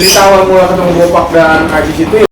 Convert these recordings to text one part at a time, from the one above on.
cerita awal mula ketemu Bopak dan Ajis itu ya.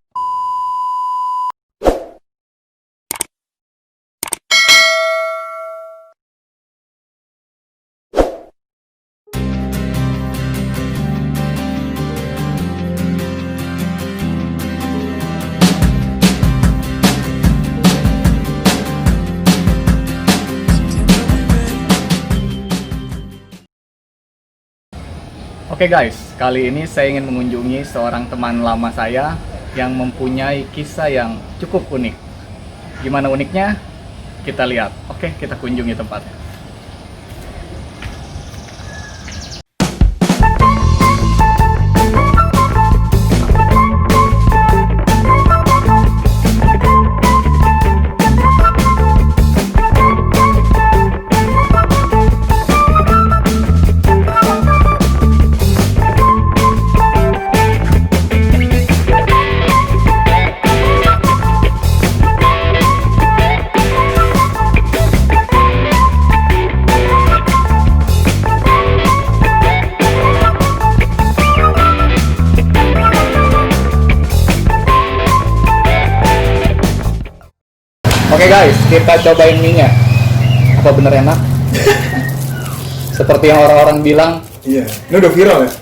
Oke guys, kali ini saya ingin mengunjungi seorang teman lama saya yang mempunyai kisah yang cukup unik. Gimana uniknya? Kita lihat. Oke, kita kunjungi tempatnya. Oke guys, kita cobain mie-nya. Apa bener enak? Seperti yang orang-orang bilang. Iya, ini udah viral ya?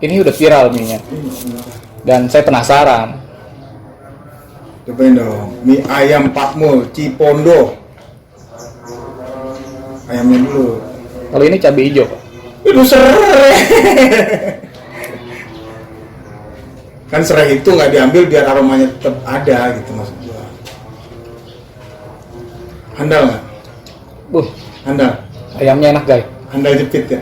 Ini udah viral mie-nya. Dan saya penasaran. Cobain dong, mie ayam Pak Mul, Cipondo. Ayamnya dulu. Kalau ini cabai hijau, Pak. Itu serai. Kan serai itu nggak diambil biar aromanya tetap ada gitu maksud gua. Handal nggak? Handal. Ayamnya enak guys. Handal jepit ya?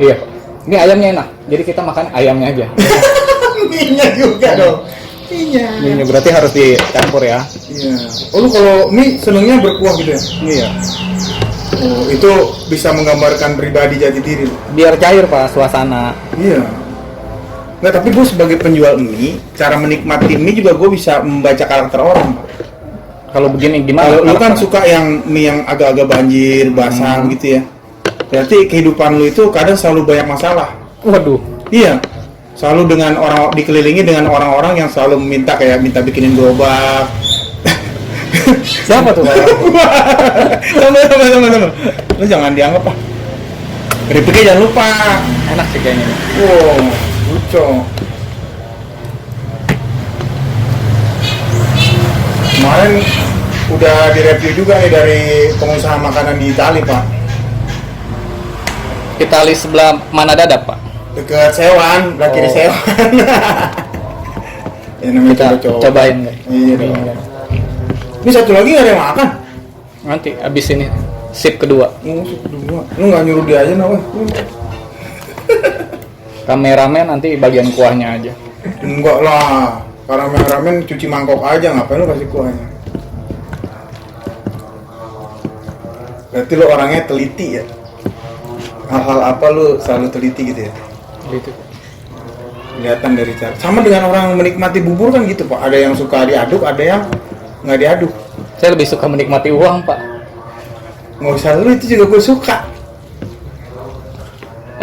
Iya, Pak. Ini ayamnya enak. Jadi kita makan ayamnya aja. Mie-nya juga dong. Mie-nya. Mie-nya berarti harus dicampur ya. Iya. Oh lu kalau mie senengnya berkuah gitu ya? Iya. Oh itu bisa menggambarkan pribadi jati diri. Biar cair Pak suasana. Iya. Nggak, tapi gue sebagai penjual mie, cara menikmati mie juga gue bisa membaca karakter orang. Kalau begini gimana? Kalau lu kan suka yang mie yang agak-agak banjir, basah gitu ya. Berarti kehidupan lu itu kadang selalu banyak masalah. Waduh. Iya. Selalu dengan orang dikelilingi dengan orang-orang yang selalu minta kayak minta bikinin gerobak. Siapa tuh Pak? Sama. Lu jangan dianggap ah. Keripiknya jangan lupa. Enak sih kayaknya. Wow, lucu. Kemarin udah direview juga nih dari pengusaha makanan di Itali, Pak. Itali sebelah mana Dadap, Pak? Dekat Sewan, belah kiri Sewan. Ya namanya Kita coba-coba. cobain guys. Iya dong. Ini satu lagi nggak ada yang makan? Nanti abis ini sip kedua. Kedua. Lu nggak nyuruh dia aja, nah, Kameramen nanti bagian kuahnya aja. Enggak lah. Ramen cuci mangkok aja, ngapain lu kasih kuahnya? Berarti lu orangnya teliti ya? Hal-hal apa lu selalu teliti gitu ya? Gitu. Kelihatan dari cara. Sama dengan orang menikmati bubur kan gitu Pak. Ada yang suka diaduk, ada yang nggak diaduk. Saya lebih suka menikmati uang, Pak. Nggak usah lu, itu juga gue suka.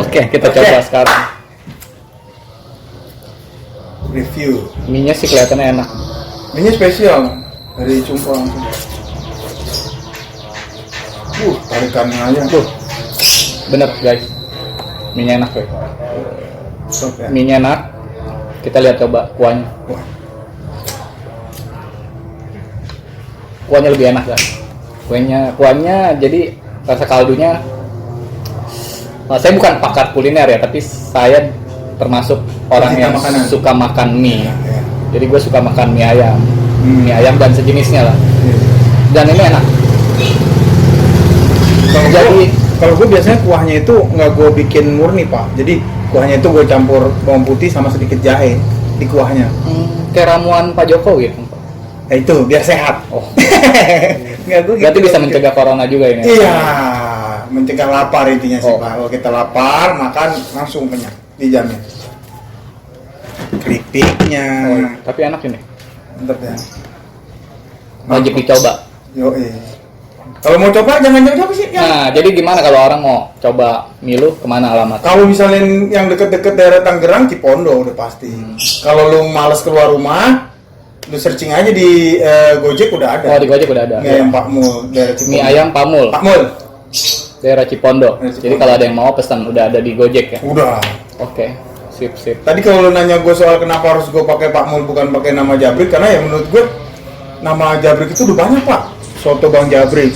Oke, kita coba sekarang. Review. Mie-nya sih kelihatannya enak. Ini spesial dari Cungko langsung. Tarikannya aja. Bener guys. Mie-nya enak guys. Sok ya. Mie-nya enak. Kita lihat coba kuahnya. Wah. Kuahnya lebih enak guys. Kuahnya jadi rasa kaldunya. Saya bukan pakar kuliner ya, tapi saya termasuk orang yang suka makan mie. Ya. Jadi gue suka makan mie ayam, mie ayam dan sejenisnya lah. Dan ini enak. Kalau gue biasanya kuahnya itu nggak gue bikin murni Pak. Jadi kuahnya itu gue campur bawang putih sama sedikit jahe di kuahnya. Kayak ramuan Pak Jokowi gitu. Nah itu biar sehat. Oh. Nggak, gue Berarti gitu. bisa mencegah corona juga ini. Iya, mencegah lapar intinya sih Pak. Kalau kita lapar makan langsung kenyang, dijamin. Keripiknya. Tapi enak ini. Mantap ya. Wajib dicoba. Yoi. Kalau mau coba jangan jauh-jauh sih. Ya. Nah, jadi gimana kalau orang mau coba milu kemana alamat? Kalau misalnya yang deket-deket daerah Tangerang, Cipondo udah pasti. Kalau lu males keluar rumah, lu searching aja di Gojek udah ada. Oh, di Gojek udah ada. Mie ayam Pak Mul daerah Cipondo. Mie ayam Pak Mul, Pak Mul. daerah Cipondo. Daerah Cipondo. Jadi kalau ada yang mau pesan udah ada di Gojek ya. Udah. Oke, sip. Tadi kalau lu nanya gue soal kenapa harus gue pakai Pak Mul bukan pakai nama Jabrik, karena ya menurut gue nama Jabrik itu udah banyak Pak. Soto Bang Jabrik.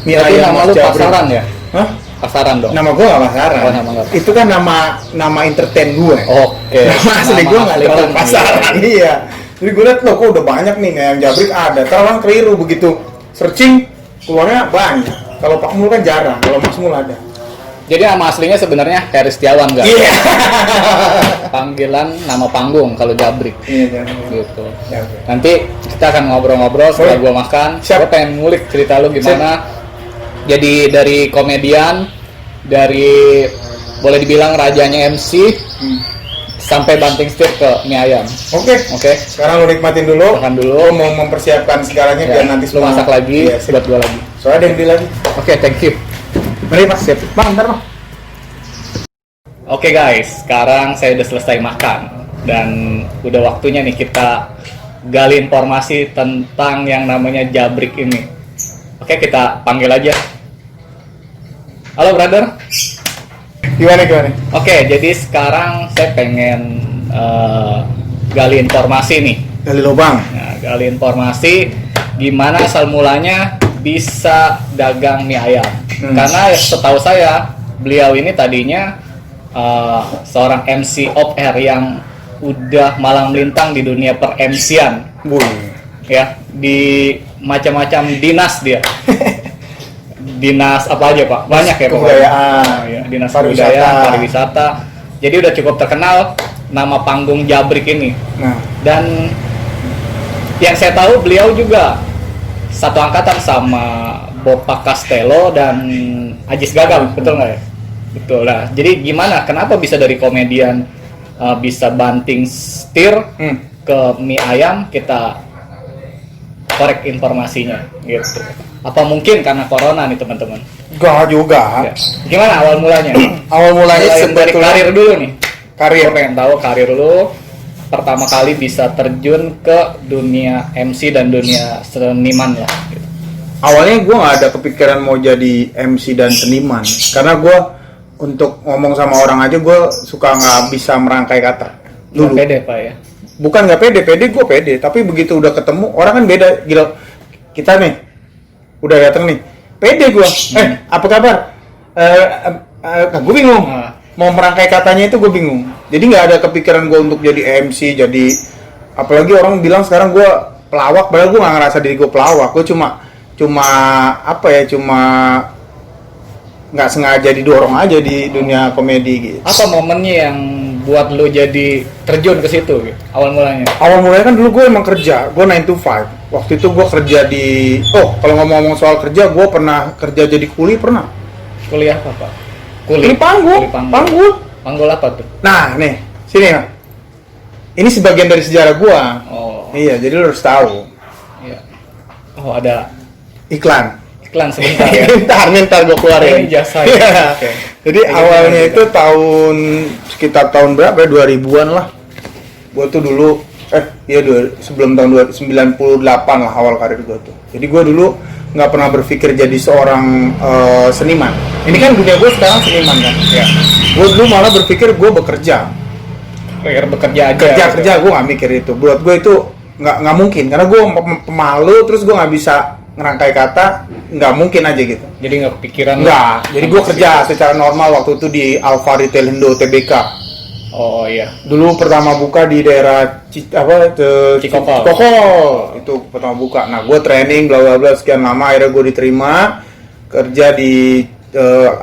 Mie Tapi ayam nama Mas lu Jabrik. pasaran ya? Hah? Pasaran dong. Nama gue gak pasaran. Oh, nama nggak. Itu kan nama entertain gue. Oke. Nama asli gue nggak asli terlalu kan. pasaran. Iya. Jadi gue liat loh, kok udah banyak nih ayam Jabrik ada. Ntar orang keliru begitu searching keluarnya banyak. Kalau Pak Mul kan jarang. Kalau Mas Mul ada. Jadi nama aslinya sebenarnya Heri Setiawan nggak? Iya. Panggilan nama panggung kalau Jabrik. Iya jangan. Gitu. Jabrik. Nanti kita akan ngobrol-ngobrol setelah Boleh. gua makan. Siap. Gua pengen ngulik cerita lu gimana. Jadi dari komedian, dari boleh dibilang rajanya MC, sampai banting setir ke mie ayam. Oke. Oke. Sekarang lu nikmatin dulu. Makan dulu. Gue mau mempersiapkan segalanya biar nanti lu masak lagi, Iya, sip. buat gua lagi. Soalnya ada yang beli lagi. Oke, thank you. Mari Pak. Siap. Bang, bentar Bang. Oke guys, sekarang saya udah selesai makan dan udah waktunya nih kita gali informasi tentang yang namanya Jabrik ini. Oke, kita panggil aja. Halo brother. Gimana? Oke, jadi sekarang saya pengen gali informasi nih. Gali lubang. Nah, gali informasi gimana asal mulanya bisa dagang mie ayam. Karena setahu saya beliau ini tadinya seorang MC off air yang udah malang melintang di dunia per MC-an ya, di macam-macam dinas dia. Dinas apa aja Pak? Banyak ya pokoknya. Kebudayaan. Ya, dinas Pariwisata. kebudayaan, pariwisata. Jadi udah cukup terkenal nama panggung Jabrik ini. Nah, Dan yang saya tahu beliau juga satu angkatan sama Bopak Castello dan Ajis Gagal, betul nggak ya? Betul lah. Jadi gimana? Kenapa bisa dari komedian bisa banting setir ke mie ayam? Kita korek informasinya, gitu. Apa mungkin karena corona nih teman-teman? enggak juga. Ya. Gimana awal mulanya? Awal mulanya Mulai dari sebetulnya karir dulu nih. karir. Gue pengen tahu karir lu pertama kali bisa terjun ke dunia MC dan dunia seniman lah. Gitu. Awalnya gue nggak ada kepikiran mau jadi MC dan seniman, karena gue untuk ngomong sama orang aja gue suka nggak bisa merangkai kata. Nggak Dulu. pede Pak ya. Bukan nggak pede, gue pede. Tapi begitu udah ketemu orang kan beda. Gila, kita nih udah datang nih, pede gue. Apa kabar? Gue bingung. Mau merangkai katanya itu gue bingung. Jadi nggak ada kepikiran gue untuk jadi MC, jadi apalagi orang bilang sekarang gue pelawak. Padahal gue nggak ngerasa diri gue pelawak. Gue cuma apa ya? Cuma nggak sengaja didorong aja di dunia komedi gitu. Apa momennya yang buat lu jadi terjun ke situ gitu? Awal mulanya. Awal mulanya kan dulu gue emang kerja, gue 9 to 5. Waktu itu gue kerja di, kalau ngomong-ngomong soal kerja, gue pernah kerja jadi kuli, pernah. Kuliah apa Pak? Kuli panggul. Panggul apa tuh? Nah, nih, sini Pak. Ini sebagian dari sejarah gue. Oh, Iya, jadi lu harus tahu. iya. Oh, ada Iklan. iklan sebentar ya. Ntar gue keluarin. Ini jasa Iya. ya. Oke. Jadi awalnya itu sekitar tahun berapa ya? 2000-an lah. Gue tuh dulu sebelum tahun 98 lah awal karir gue tuh. Jadi gue dulu nggak pernah berpikir jadi seorang seniman. Ini kan dunia gue sekarang seniman kan. Ya. Gue dulu malah berpikir gue bekerja. Kayak bekerja aja. Kerja gue nggak mikir itu. Buat gue itu nggak mungkin karena gue pemalu, terus gue nggak bisa ngerangkai kata, nggak mungkin aja gitu. Jadi nggak kepikiran. Nggak. Jadi gue kerja secara normal waktu itu di Alfa Retail Indo TBK. Oh iya. Dulu pertama buka di daerah Cikokol. Itu pertama buka. Nah, gue training bla bla bla sekian lama, akhirnya gue diterima kerja di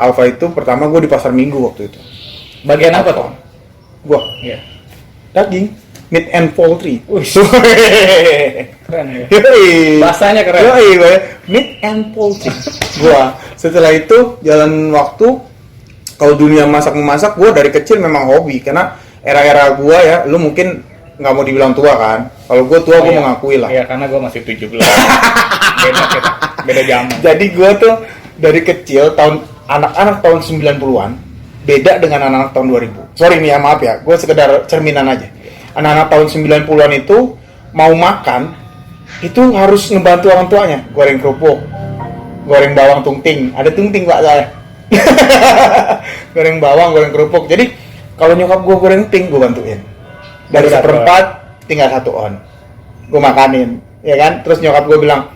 Alfa itu. Pertama gue di Pasar Minggu waktu itu. Bagian apa tuh? Gue Iya. daging, meat and poultry. Keren ya. Yoi. Bahasanya keren. Yoi, meat and poultry. Gua setelah itu jalan waktu, kalau dunia masak-memasak gue dari kecil memang hobi, karena era-era gue ya, lu mungkin nggak mau dibilang tua kan. Kalau gue tua, gue iya. mengakui lah. Iya, karena gue masih 17. Beda zaman. Jadi gue tuh dari kecil anak-anak tahun 90-an beda dengan anak-anak tahun 2000. Sorry nih ya, maaf ya, gue sekedar cerminan aja. Anak-anak tahun 90-an itu mau makan itu harus ngebantu orang tuanya, goreng kerupuk, goreng bawang tungting, ada tungting pak saya. Goreng bawang, goreng kerupuk. Jadi kalau nyokap gue goreng ting, gue bantuin. Dari seperempat tinggal 1 on, gue makanin, ya kan? Terus nyokap gue bilang,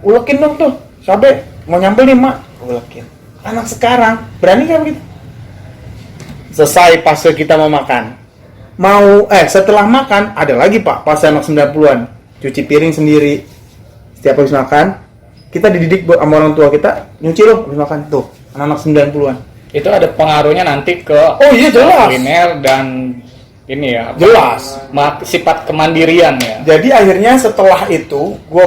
ulekin dong tuh, cabe mau nyambel nih mak, ulekin. Anak sekarang berani nggak begitu? Selesai pas kita mau makan, setelah makan ada lagi pak, pas anak 90-an cuci piring sendiri. Setiap habis makan kita dididik sama orang tua kita, nyuci loh habis makan tuh, anak-anak 90-an. Itu ada pengaruhnya nanti ke jelas. kuliner dan ini ya, jelas sifat kemandirian ya. Jadi akhirnya setelah itu gue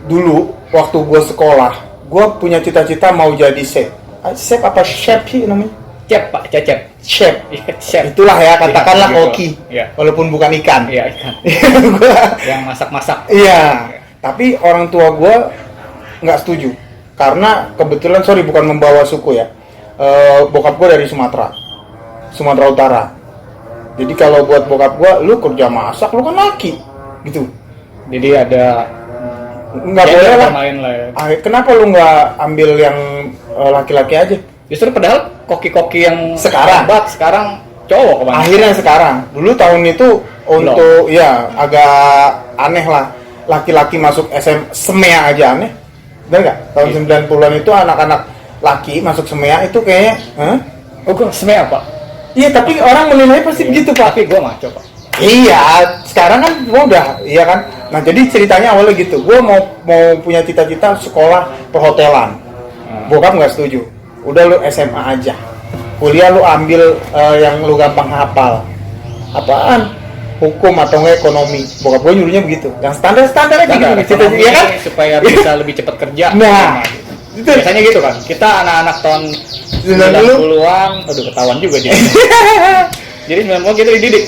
dulu waktu gue sekolah, gue punya cita-cita mau jadi chef apa chef sih namanya? Chef pak, chef. Chef. Itulah ya, katakanlah gitu. koki, Ya. walaupun bukan ikan. Iya, ikan. Yang masak-masak. Iya, tapi orang tua gue nggak setuju karena kebetulan bukan membawa suku ya. Bokap gue dari Sumatera Utara. Jadi kalau buat bokap gue, lu kerja masak, lu kan laki, gitu. Jadi ada nggak boleh lah. Main lah ya. Kenapa lu nggak ambil yang laki-laki aja? Justru padahal koki-koki yang sekarang cowok kebanyakan. Akhirnya sekarang. Dulu tahun itu untuk agak aneh lah. Laki-laki masuk SMEA aja aneh. Bener nggak? Tahun 90-an itu anak-anak laki masuk SMEA itu kayaknya, gue SMEA pak. Iya, tapi orang menilai pasti begitu pak. Tapi gue maco pak. Iya, sekarang kan gue udah, iya kan. Nah jadi ceritanya awalnya gitu. Gue mau punya cita-cita sekolah perhotelan. Bokap nggak setuju. Udah lu SMA aja. Kuliah lu ambil yang lu gampang hafal. Apaan? Hukum atau nggak ekonomi. Bokap gue nyuruhnya begitu. Yang standar aja gitu. Cita-cita kan? Supaya bisa lebih cepat kerja. Nah, itu biasanya gitu kan. Kita anak-anak tahun 90-an, aduh ketahuan juga dia. Jadi 90-an kita dididik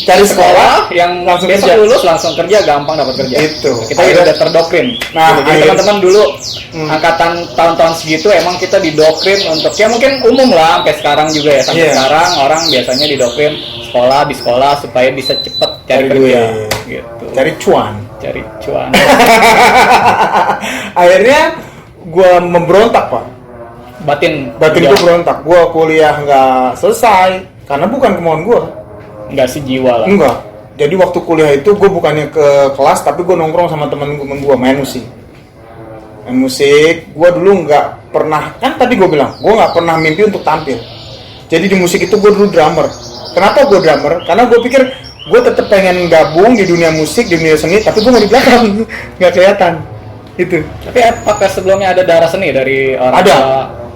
cari sekolah yang langsung besok kerja. Lulus langsung kerja, gampang dapat kerja. Itu. Kita udah terdoktrin. Nah, jadi teman-teman dulu angkatan tahun-tahun segitu emang kita didoktrin untuk ya mungkin umum lah sampai sekarang juga ya. Sampai sekarang orang biasanya didoktrin di sekolah supaya bisa cepet cari kerja gitu. Cari cuan. Akhirnya gue memberontak pak. Batin gue berontak. Gue kuliah nggak selesai karena bukan kemauan gue. Nggak sejiwa lah. Enggak. Jadi waktu kuliah itu gue bukannya ke kelas, tapi gue nongkrong sama temen-temen gue main musik. Gue dulu nggak pernah, kan tadi gue bilang gue nggak pernah mimpi untuk tampil. Jadi di musik itu gue dulu drummer. Kenapa gue drummer? Karena gue pikir gue tetap pengen gabung di dunia musik, di dunia seni, tapi gue nggak di belakang, nggak kelihatan. Itu. Tapi apakah sebelumnya ada darah seni dari orang tua? Ada.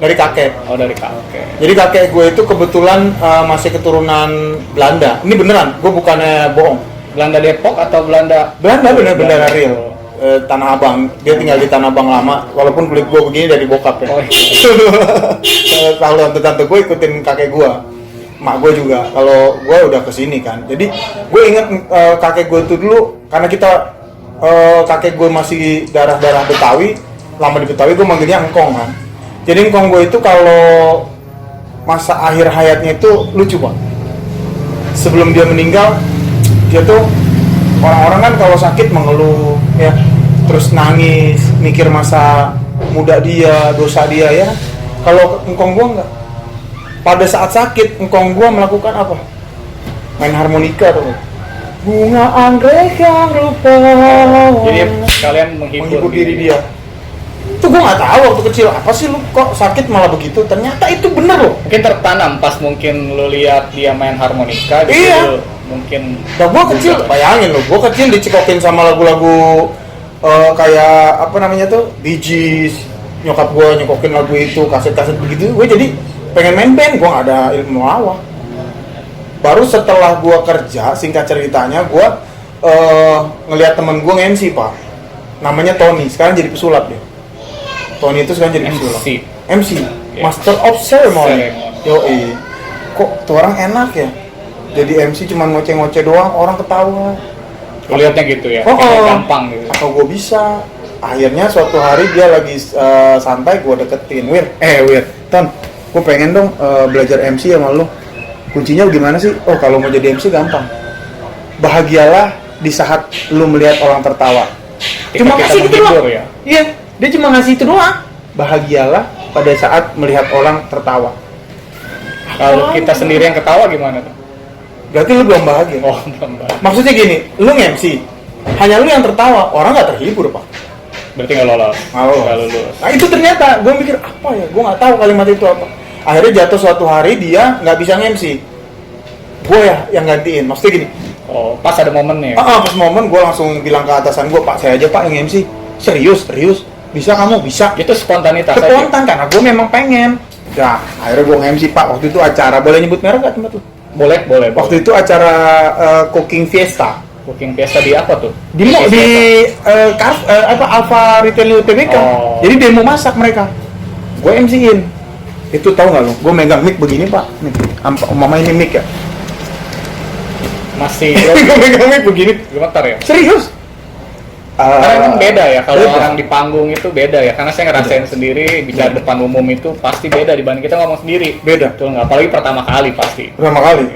Dari kakek. Oh, dari kakek. Jadi kakek gue itu kebetulan masih keturunan Belanda. Ini beneran, gue bukannya bohong. Belanda Depok atau Belanda? Bener-bener real. Tanah Abang. Dia tinggal di Tanah Abang lama. Walaupun kulit gue begini dari bokap ya. Oh, iya. Kalau tante gue ikutin kakek gue. Mak gue juga. Kalau gue udah kesini kan. Jadi gue ingat kakek gue itu dulu. Karena kakek gue masih darah-darah Betawi. Lama di Betawi gue manggilnya engkong kan. Jadi engkong gue itu kalau masa akhir hayatnya itu lucu pak. Sebelum dia meninggal, dia tuh orang-orang kan kalau sakit mengeluh ya, terus nangis, mikir masa muda dia, dosa dia ya. Kalau engkong gue enggak. Pada saat sakit, engkong gue melakukan apa? Main harmonika tuh. Bunga anggrek yang lupa. Jadi kalian menghibur diri dia. Itu gue nggak tahu waktu kecil, apa sih lu kok sakit malah begitu, ternyata itu bener loh. Mungkin tertanam pas mungkin lu lihat dia main harmonika gitu. Iya. Mungkin nah gue kecil, bayangin lo, gue kecil dicekokin sama lagu-lagu kayak apa namanya tuh, Bee Gees. Nyokap gue nyekokin lagu itu, kaset-kaset begitu. Gue jadi pengen main band, gue nggak ada ilmu awal. Baru setelah gue kerja, singkat ceritanya gue ngelihat temen gue nge-MC pak, namanya Tony, sekarang jadi pesulap dia. Tony itu sekarang jadi pesulap. MC, yeah. Master of Ceremony. Yoi. Kok tuh orang enak ya? Jadi MC cuma ngoceh-ngoceh doang, orang ketawa. Lihatnya gitu ya, gampang gitu. Atau gue bisa. Akhirnya suatu hari dia lagi santai, gue deketin, Wir, Ton, gue pengen dong belajar MC sama lu. Kuncinya gimana sih? Oh, kalau mau jadi MC gampang. Bahagialah di saat lu melihat orang tertawa. Cuma kasih gitu doang. Ya? Iya, dia cuma ngasih itu doang. Bahagialah pada saat melihat orang tertawa. Kalau kita sendiri yang ketawa gimana tuh? Berarti lu belum bahagia. Oh, belum bahagia. Maksudnya gini, lu nge-MC, hanya lu yang tertawa, orang nggak terhibur, Pak. Berarti nggak lolos. Nggak lulus. Nah itu ternyata, gue mikir apa ya? Gue nggak tahu kalimat itu apa. Akhirnya jatuh suatu hari dia nggak bisa nge-MC. Gue ya yang gantiin. Maksudnya gini. Oh, pas ada momennya. Pas momen gue langsung bilang ke atasan gue, Pak saya aja Pak yang MC. Serius. Bisa kamu bisa. Itu spontanitas. Spontan karena gue memang pengen. Nah, akhirnya gue nge-MC Pak. Waktu itu acara, boleh nyebut merek nggak tempat lu? Boleh. Waktu itu acara cooking fiesta. Cooking fiesta di apa tuh? Di Alfa Retail UTBK. Oh. Jadi demo masak mereka. Gue MC-in. Itu tahu nggak lo? Gue megang mic begini Pak. Nih, mama ini mic ya. Masih. Gue megang mic begini. Gemetar ya? Serius? Karena kan beda ya, kalau beda. orang di panggung itu beda ya, karena saya ngerasain sendiri bicara depan umum itu pasti beda dibanding kita ngomong sendiri. Beda. Betul nggak? Apalagi pertama kali pasti. Pertama kali.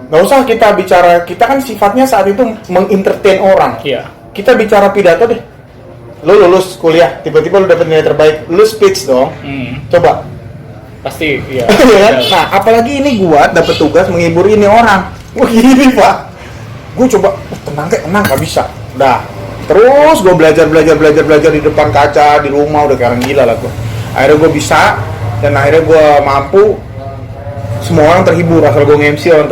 Nggak usah kita bicara, kita kan sifatnya saat itu mengentertain orang. Iya. Kita bicara pidato deh. Lu lulus kuliah, tiba-tiba lu dapet nilai terbaik, lu speech dong. Coba. Pasti, iya. Iya kan? Nah, apalagi ini gua dapet tugas menghibur ini orang. Wah gini Pak. Gua coba, tenang nggak bisa. Udah. Terus gue belajar di depan kaca di rumah, udah kayak orang gila lah gue. Akhirnya gue bisa dan akhirnya gue mampu. Semua orang terhibur, asal gue nge-MC orang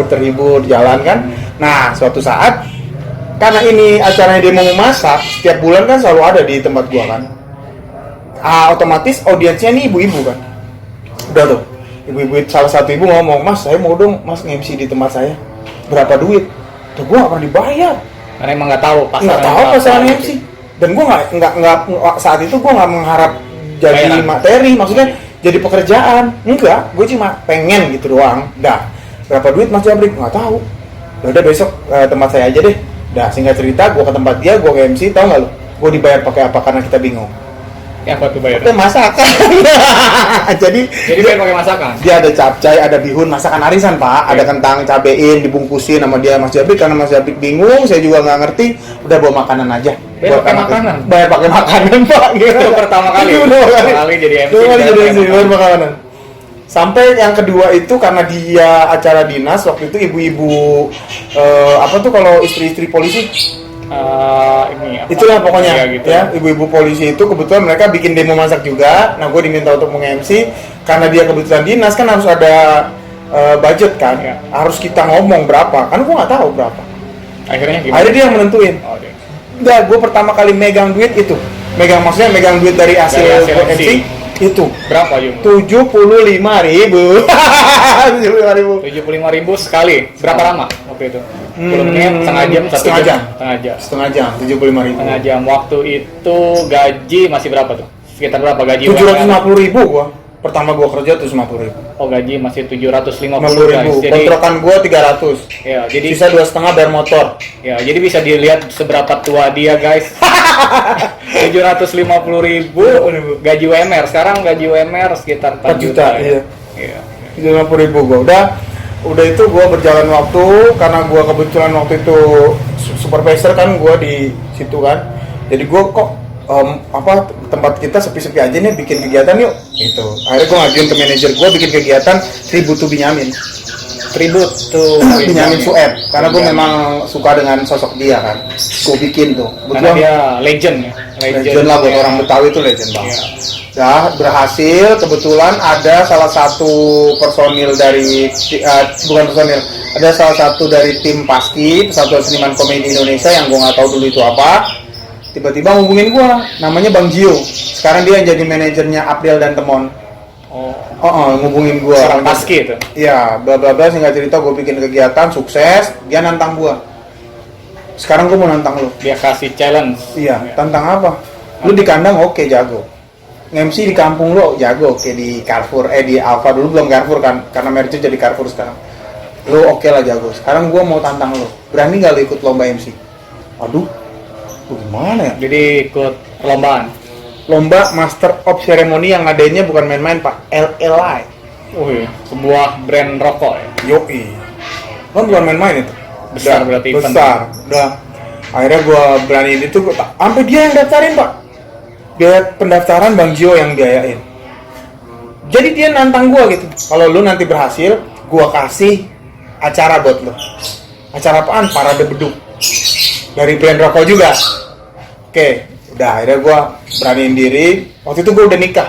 terhibur jalan kan. Nah suatu saat karena ini acaranya dia mau masak, setiap bulan kan selalu ada di tempat gue kan. Otomatis audiensnya nih ibu-ibu kan. Udah tuh, ibu-ibu salah satu ibu ngomong, Mas saya mau dong Mas nge-MC di tempat saya. Berapa duit? Tuh gue gak pernah dibayar. Karena emang nggak tahu pasaran MC. Dan gue nggak saat itu gue nggak mengharap jadi materi, maksudnya jadi pekerjaan. Enggak, gue cuma pengen gitu doang. Dah, berapa duit Mas Jabrik? Nggak tahu. Udah besok tempat saya aja deh. Dah, singkat cerita, gue ke tempat dia, gue ke MC, tau nggak lo? Gue dibayar pakai apa? Karena kita bingung. Ya apa tuh bayar? Pakai masakan. Jadi bayar pakai masakan. Dia ada capcay, ada bihun, masakan arisan Pak. Ada kentang, cabein, dibungkusin sama dia Mas Jabrik. Karena Mas Jabrik bingung, saya juga nggak ngerti. Udah bawa makanan aja. Bayar pakai makanan. Bayar pakai makanan Pak. Itu pertama kali. Pertama kali jadi MC. Bayar makanan. Sampai yang kedua itu karena dia acara dinas waktu itu ibu-ibu apa tuh kalau istri-istri polisi. Ini apa? Itulah pokoknya ya, gitu. ya ibu-ibu polisi itu kebetulan mereka bikin demo masak juga. Nah gue diminta untuk meng-MC karena dia kebetulan dinas kan harus ada budget kan ya. Harus kita ngomong berapa kan gue nggak tahu berapa. Akhirnya dia yang menentuin. Okay. Enggak, gue pertama kali megang duit itu megang duit dari hasil MC itu berapa Yung? 75.000 75.000 sekali. Berapa lama waktu itu? 10 menit, setengah jam. 75.000. Setengah jam. Waktu itu gaji masih berapa tuh? Sekitar berapa gaji? 750.000 gua. Pertama gua kerja 750.000. Oh gaji masih 750.000. Jadi kontrakan gua 300. Ya, jadi sisa 2,5 bayar motor. Ya, jadi bisa dilihat seberapa tua dia guys. 750.000 gaji UMR. Sekarang gaji UMR sekitar 4 juta. Iya. Iya. 750.000 gua. Udah itu gue berjalan waktu karena gue kebetulan waktu itu supervisor kan gue di situ kan. Jadi gue kok tempat kita sepi-sepi aja nih bikin kegiatan yuk gitu. Akhirnya gue ngajuin ke manajer gue bikin kegiatan tribute to Binyamin. Binyamin Sueb karena gue memang suka dengan sosok dia kan. Gue bikin tuh. Karena dia legend ya. Legend lah buat orang Betawi itu legend banget. Nah, berhasil kebetulan ada salah satu personil dari ada salah satu dari tim Paski Persatuan Seniman Komedi Indonesia yang gue nggak tahu dulu itu apa. Tiba-tiba ngubungin gue, namanya Bang Gio. Sekarang dia yang jadi manajernya April dan Temon. Ngubungin gue. Orang Paski itu. Iya, bla bla bla singkat cerita gue bikin kegiatan sukses, dia nantang gue. Sekarang gue mau nantang lo. Dia kasih challenge. Iya, tantang apa? Lu di kandang oke, jago. MC di kampung lo jago, oke di Carrefour, di Alfa dulu belum Carrefour kan, karena merger jadi Carrefour sekarang. Lo oke lah jago. Sekarang gue mau tantang lo. Berani nggak lo ikut lomba MC? Aduh, gimana ya? Jadi ikut Perlombaan. Lomba Master of Ceremony yang ngadainnya bukan main-main Pak, LLI. Wih, sebuah brand rokok ya. Yoi. Kan bukan main-main itu. Besar berarti event. Besar. Udah. Akhirnya gue beraniin itu, sampai dia yang daftarin Pak. Biaya pendaftaran Bang Gio yang biayain. Jadi dia nantang gue gitu. Kalau lu nanti berhasil, gue kasih acara buat lu. Acara apaan? Parade beduk. Dari brand rokok juga. Oke, udah akhirnya gue beraniin diri. Waktu itu gue udah nikah.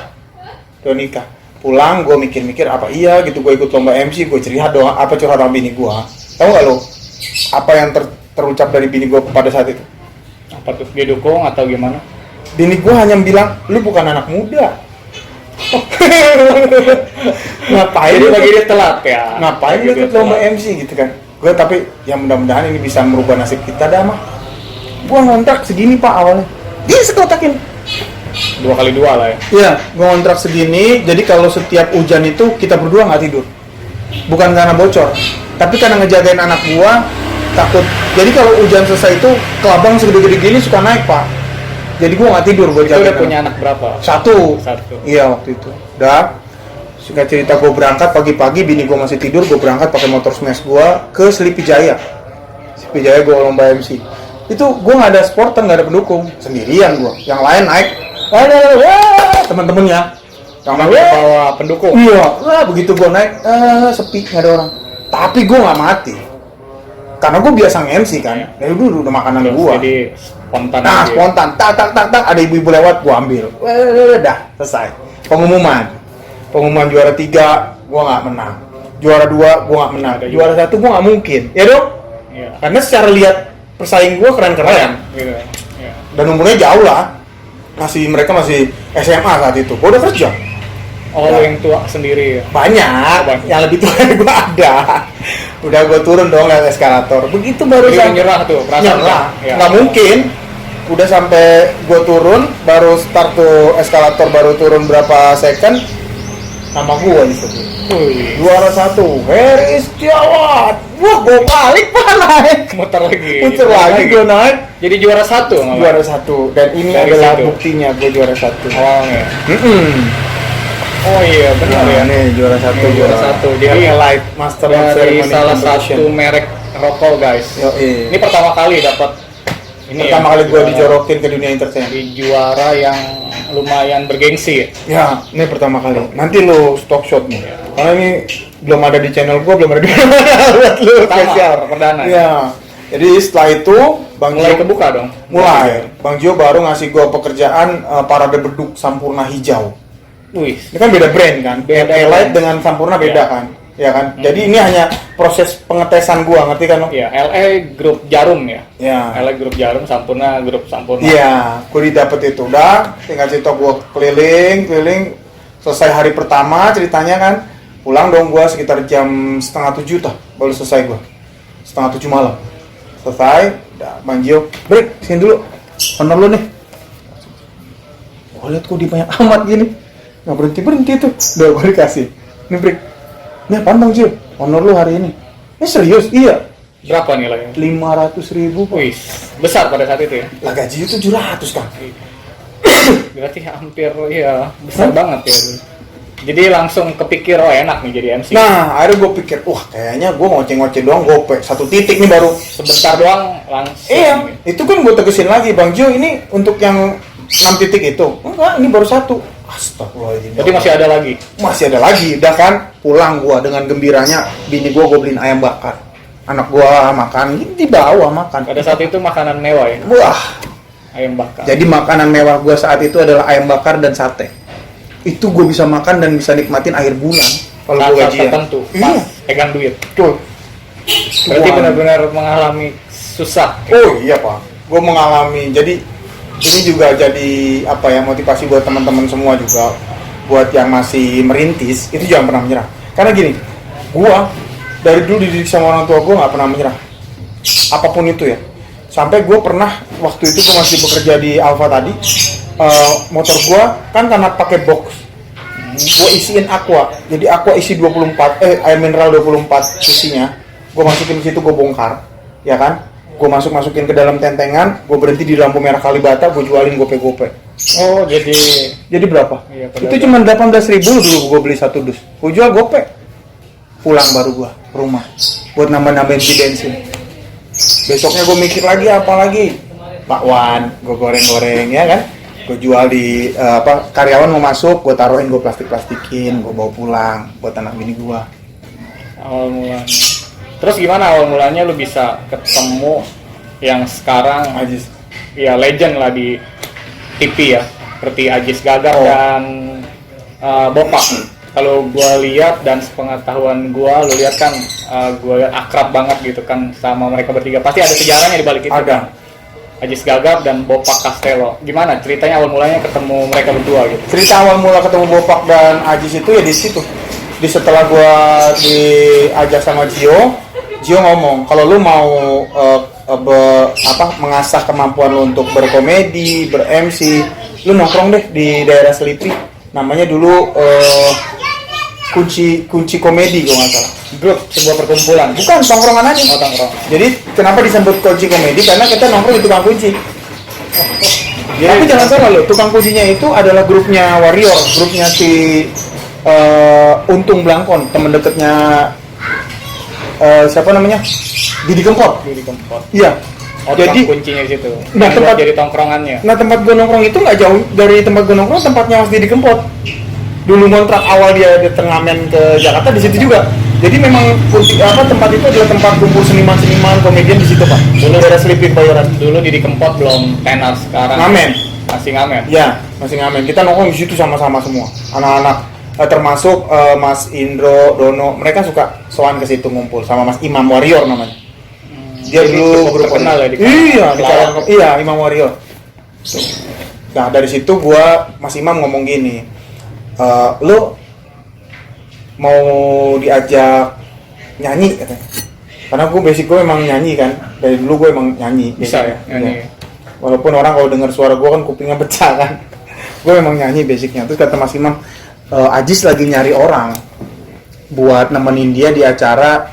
Pulang gue mikir-mikir apa iya gitu, gue ikut lomba MC, gue curhat doang, apa curhat sama bini gue. Tahu gak lo? Apa yang terucap dari bini gue pada saat itu? Apa tuh? Dia dukung atau gimana? Bini gue hanya bilang, lu bukan anak muda. Ngapain Jadi lu bagi dia telat ya. ngapain lu ikut lomba MC gitu kan? Gue tapi ya mudah-mudahan ini bisa merubah nasib kita dah mah. Gue ngontrak segini Pak awalnya. Dia sekotakin. 2x2 lah ya. Iya, gue ngontrak segini. Jadi kalau setiap hujan itu kita berdua nggak tidur. Bukan karena bocor, tapi karena ngejagain anak gua takut. Jadi kalau hujan selesai itu kelabang segede-gede gini suka naik Pak. Jadi gua nggak tidur, gua Itu jagain. udah punya anak berapa? Satu. Satu. Iya waktu itu. Udah. Singkat cerita gua berangkat pagi-pagi, bini gua masih tidur, gua berangkat pakai motor smash gua ke Sleepy Jaya. Sleepy Jaya gua lomba MC. Itu gua nggak ada supporter, nggak ada pendukung, sendirian gua. Yang lain naik, teman-temannya. Yang lain Bawa pendukung. iya, lah begitu gue naik, sepi, nggak ada orang. Tapi gue nggak mati, karena gue biasa nge-MC kan. Dari dulu udah makanan gue. Jadi spontan. Nah, aja. spontan, tak, ada ibu-ibu lewat, gue ambil. Dah, selesai. Pengumuman juara 3, gue nggak menang. Juara 2, gue nggak menang. Juara 1, gue nggak mungkin. Ya dong? Iya. Karena secara lihat pesaing gue keren-keren. Gitu. Iya. Dan umurnya jauh lah. Mereka masih SMA saat itu. Gue udah kerja. Oh, Ya. yang tua sendiri ya. Banyak, yang lebih tua dari gue ada. Udah gue turun dong lewat eskalator. Begitu baru Jadi nyerah tuh, perasaan nyerah. ya. Nggak mungkin. Udah sampai gue turun, baru start tuh eskalator, baru turun berapa second, nama gue disebut. Wih, Juara 1, Heri Setiawan. Wah, gue balik Pak naik. muter lagi. Muter lagi gue naik. Jadi juara 1 malah. Juara 1. Dan ini Dari adalah situ. buktinya gue juara 1. Oh, ya. Oh iya, benar ya. Nih juara 1. Ini juara 1. Jadi Light Master of dari Ceremony salah Competition. satu merek rokok, guys. Yoi. Ini pertama kali dapat ini Pertama ya, kali gue juara- dijorokin ke dunia entertain. di juara yang lumayan bergengsi ya. Ya, ini pertama kali. Nanti lu stock shot nih. Karena ini belum ada di channel gue, belum ada di mana buat lu Pertama, spesial. perdana. Iya. Jadi setelah itu Bang Mulai Gio kebuka dong. mulai. Bang Gio baru ngasih gue pekerjaan parade beduk Sampurna Hijau. Wih, Ini kan beda brand kan. Beda Light brand. dengan Sampurna beda Iya. kan. Ya kan. Jadi ini hanya proses pengetesan gua, ngerti kan lo? ya LA grup Jarum ya. Ya. LA grup Jarum, Sampurna grup Sampurna. Iya, gue didapet itu udah, tinggal cerita gue keliling, selesai hari pertama ceritanya kan, pulang dong gue sekitar jam 6:30 tuh, baru selesai gue, 6:30 malam, selesai, udah Bang Gio, break, sini dulu, honor lu nih, gue liat kok di banyak amat gini, nggak berhenti tuh, udah gue dikasih, ini break, ini apaan Bang Gio, honor lu hari ini, ini serius, iya, Berapa nilainya? 500.000 Pak. Wih, besar pada saat itu ya. Lah gaji 700 kan. Berarti hampir ya besar banget ya. Jadi langsung kepikir oh enak nih jadi MC. Nah, akhirnya gue pikir, wah kayaknya gue ngoceh-ngoceh doang gope. Satu titik nih baru. Sebentar doang langsung. Iya, itu kan gue tegesin lagi, Bang Jo ini untuk yang 6 titik itu. Enggak, ini baru satu. Astagfirullahaladzim. Jadi masih ada lagi. Masih ada lagi, udah kan pulang gue dengan gembiranya, bini gue beliin ayam bakar. Anak gue makan, di bawah makan. Pada saat itu makanan mewah ya, Wah, ayam bakar. jadi makanan mewah gue saat itu adalah ayam bakar dan sate. Itu gue bisa makan dan bisa nikmatin akhir bulan kalau gue saat gajian. tertentu, Iya, pas pegang duit. betul. Berarti Wah. benar-benar mengalami susah. Oh iya Pak, gue mengalami. Jadi ini juga jadi apa ya, motivasi buat teman-teman semua juga, buat yang masih merintis itu jangan pernah menyerah. Karena gini, gue dari dulu dididik sama orang tua gue nggak pernah menyerah, apapun itu ya. Sampai gue pernah waktu itu gue masih bekerja di Alfa tadi, motor gue kan karena pakai box, gue isiin aqua, jadi aqua isi 24, air mineral 24 isinya, gue masukin ke situ, gue bongkar, ya kan, gue masukin ke dalam tentengan, gue berhenti di lampu merah Kalibata, gue jualin gope. Oh, jadi berapa? iya, Itu cuma 18.000 dulu gue beli satu dus. Gue jual gope. Pulang baru gue ke rumah buat nambah-nambahin si bensin. Besoknya gue mikir lagi apa lagi? Bakwan, gue goreng-goreng ya kan. Gue jual di karyawan mau masuk, gue taruhin, gue plastikin, gue bawa pulang buat anak bini gue. Awal mulanya. Terus gimana awal mulanya lu bisa ketemu yang sekarang Ajis. Ya legend lah di TV ya, seperti Ajis Gagap dan Bopak. Kalau gue lihat dan sepengetahuan gue, lu lihat kan gue akrab banget gitu kan sama mereka bertiga. Pasti ada sejarahnya di balik itu. Ada. Ajis Gagap dan Bopak Castello. Gimana ceritanya awal mulanya ketemu mereka berdua gitu? Cerita awal mula ketemu Bopak dan Ajis itu ya di situ. Di setelah gue diajak sama Gio ngomong kalau lu mau mengasah kemampuan lu untuk berkomedi, ber-MC, lu nongkrong deh di daerah Selipi. Namanya dulu kunci komedi kalau nggak salah. Grup, sebuah perkumpulan. Bukan, tongkrongan aja. Oh, tongkrong. Jadi kenapa disebut kunci komedi? Karena kita nongkrong di tukang kunci. Tapi jangan salah loh, tukang kuncinya itu adalah grupnya Warrior, grupnya si Untung Blangkon, teman dekatnya siapa namanya? Didi Kempot. Iya. Oh, jadi kuncinya di situ. Nah, tempat jadi tongkrongannya. Nah, tempat gue nongkrong itu nggak jauh dari tempat gue nongkrong, tempatnya Mas Didi Kempot. Dulu kontrak awal dia ngamen ke Jakarta di situ juga. Jadi memang tempat itu adalah tempat kumpul seniman-seniman, komedian di situ, Pak. Dulu daerah Selipi Kebayoran. Dulu Didi Kempot belum tenar, sekarang Ngamen. Masih ngamen. Ya, masih ngamen. Kita nongkrong di situ sama-sama semua. Anak-anak termasuk Mas Indro, Dono, mereka suka soan ke situ ngumpul sama Mas Imam Warrior namanya. Dia dulu grup terkenal ya di Imam Warrior. Nah, dari situ Mas Imam ngomong gini, lu mau diajak nyanyi katanya. Karena basic gue emang nyanyi kan. Dari dulu gue emang nyanyi. Bisa ya, nyanyi. Ya. Walaupun orang kalau dengar suara gue kan kupingnya pecah kan. Gue emang nyanyi basicnya. Terus kata Mas Imam, Ajis lagi nyari orang buat nemenin dia di acara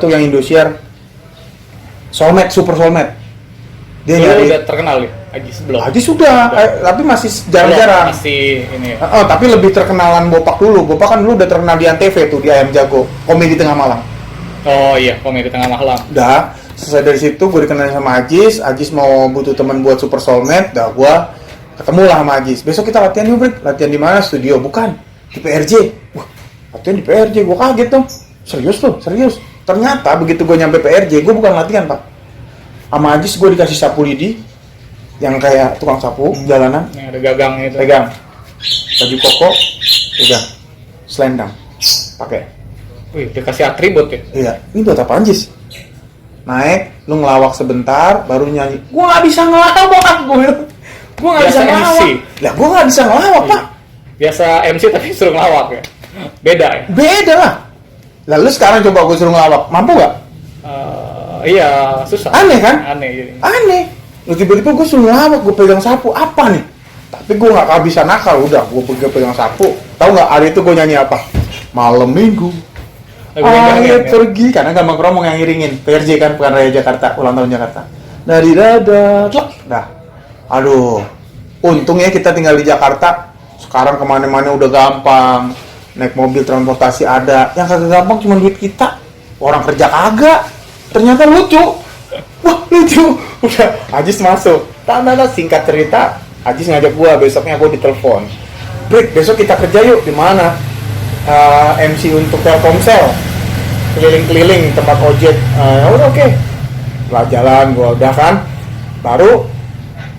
yang Indosiar Super Soulmate. Dia nyari. Udah terkenal ya? Ajis belum? Ajis sudah. Tapi masih jarang-jarang. Masih ini. Tapi lebih terkenalan Bopak dulu. Bopak kan dulu udah terkenal di Antv tuh, di Ayam Jago, komedi tengah malam. Oh iya, komedi tengah malam. Udah, selesai dari situ gue dikenalin sama Ajis. Ajis mau butuh teman buat Super Soulmate. Dah gue ketemu lah sama Ajis. Besok kita latihan yuk, Brik. Latihan di mana? Studio? Bukan, di PRJ. Wah, latihan di PRJ. Gue kaget tuh. Serius tuh, serius. Ternyata begitu gue nyampe PRJ, gue bukan latihan, Pak. Sama Ajis gue dikasih sapu lidi yang kayak tukang sapu jalanan. Yang ada gagangnya itu. Pegang. Baju koko, pegang. Selendang. Pakai. Wih, dikasih atribut ya? Iya, ini buat apa Ajis? Naik, lu ngelawak sebentar, baru nyanyi. Gua nggak bisa ngelawak, gua nggak bisa ngelawak. Lah, gua nggak bisa ngelawak, Pak. Biasa MC tapi suruh ngelawak ya? Beda ya? Beda lah. Lalu sekarang coba gue suruh ngelawak, mampu nggak? Iya, susah. Aneh kan? Aneh jadi. Aneh. Lu tiba-tiba gue suruh ngelawak, gue pegang sapu, apa nih? Tapi gue nggak kehabisan nakal, udah gue pegang sapu. Tahu nggak hari itu gue nyanyi apa? Malam Minggu. Ayo pergi, karena Gambang Kromong yang ngiringin. PRJ kan, bukan Raya Jakarta, ulang tahun Jakarta. Dari dada, dah. Aduh, untungnya kita tinggal di Jakarta. Sekarang kemana-mana udah gampang. Naik mobil transportasi ada. Yang kagak gampang cuma duit kita. Orang kerja kagak. Ternyata lucu. Wah, lucu. Udah, Ajis masuk. Tanda singkat cerita, Ajis ngajak gua, besoknya gua ditelepon. Brik, besok kita kerja yuk. Di mana? MC untuk Telkomsel. Keliling-keliling tempat ojek. Udah oke. Lah jalan gua udah kan. Baru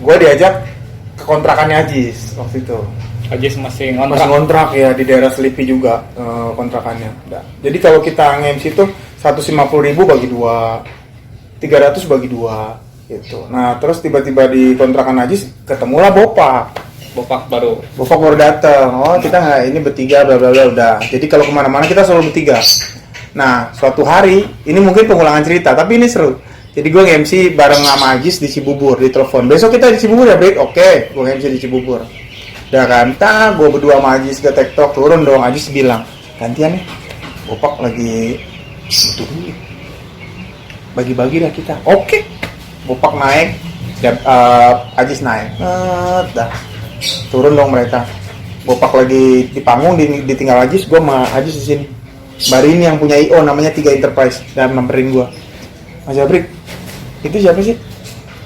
gua diajak ke kontrakannya Ajis waktu itu. Ajis masih ngontrak. Masih ngontrak ya di daerah Selipi juga kontrakannya. Udah. Jadi kalau kita nge-MC itu 150.000 bagi 2, 300 bagi 2 gitu. Nah, terus tiba-tiba di kontrakan Ajis ketemulah Bopak baru datang. Oh, kita nggak ini bertiga bla bla bla udah. Jadi kalau kemana-mana kita selalu bertiga. Nah, suatu hari ini mungkin pengulangan cerita, tapi ini seru. Jadi gue nge-MC bareng sama Ajis di Cibubur, di telepon. Besok kita di Cibubur ya, Brik? Oke, gue nge-MC di Cibubur. Udah kan, gue berdua sama Ajis ke TikTok, turun dong. Ajis bilang, gantian nih, Bopak lagi butuh duit. bagi-bagi lah kita. Oke. Bopak naik, Ajis naik. Dah. Turun dong mereka. Bopak lagi di panggung, ditinggal Ajis, gue sama Ajis di sini. Barini yang punya IO namanya 3 Enterprise dan memperin gue. Mas Jabrik, itu siapa sih?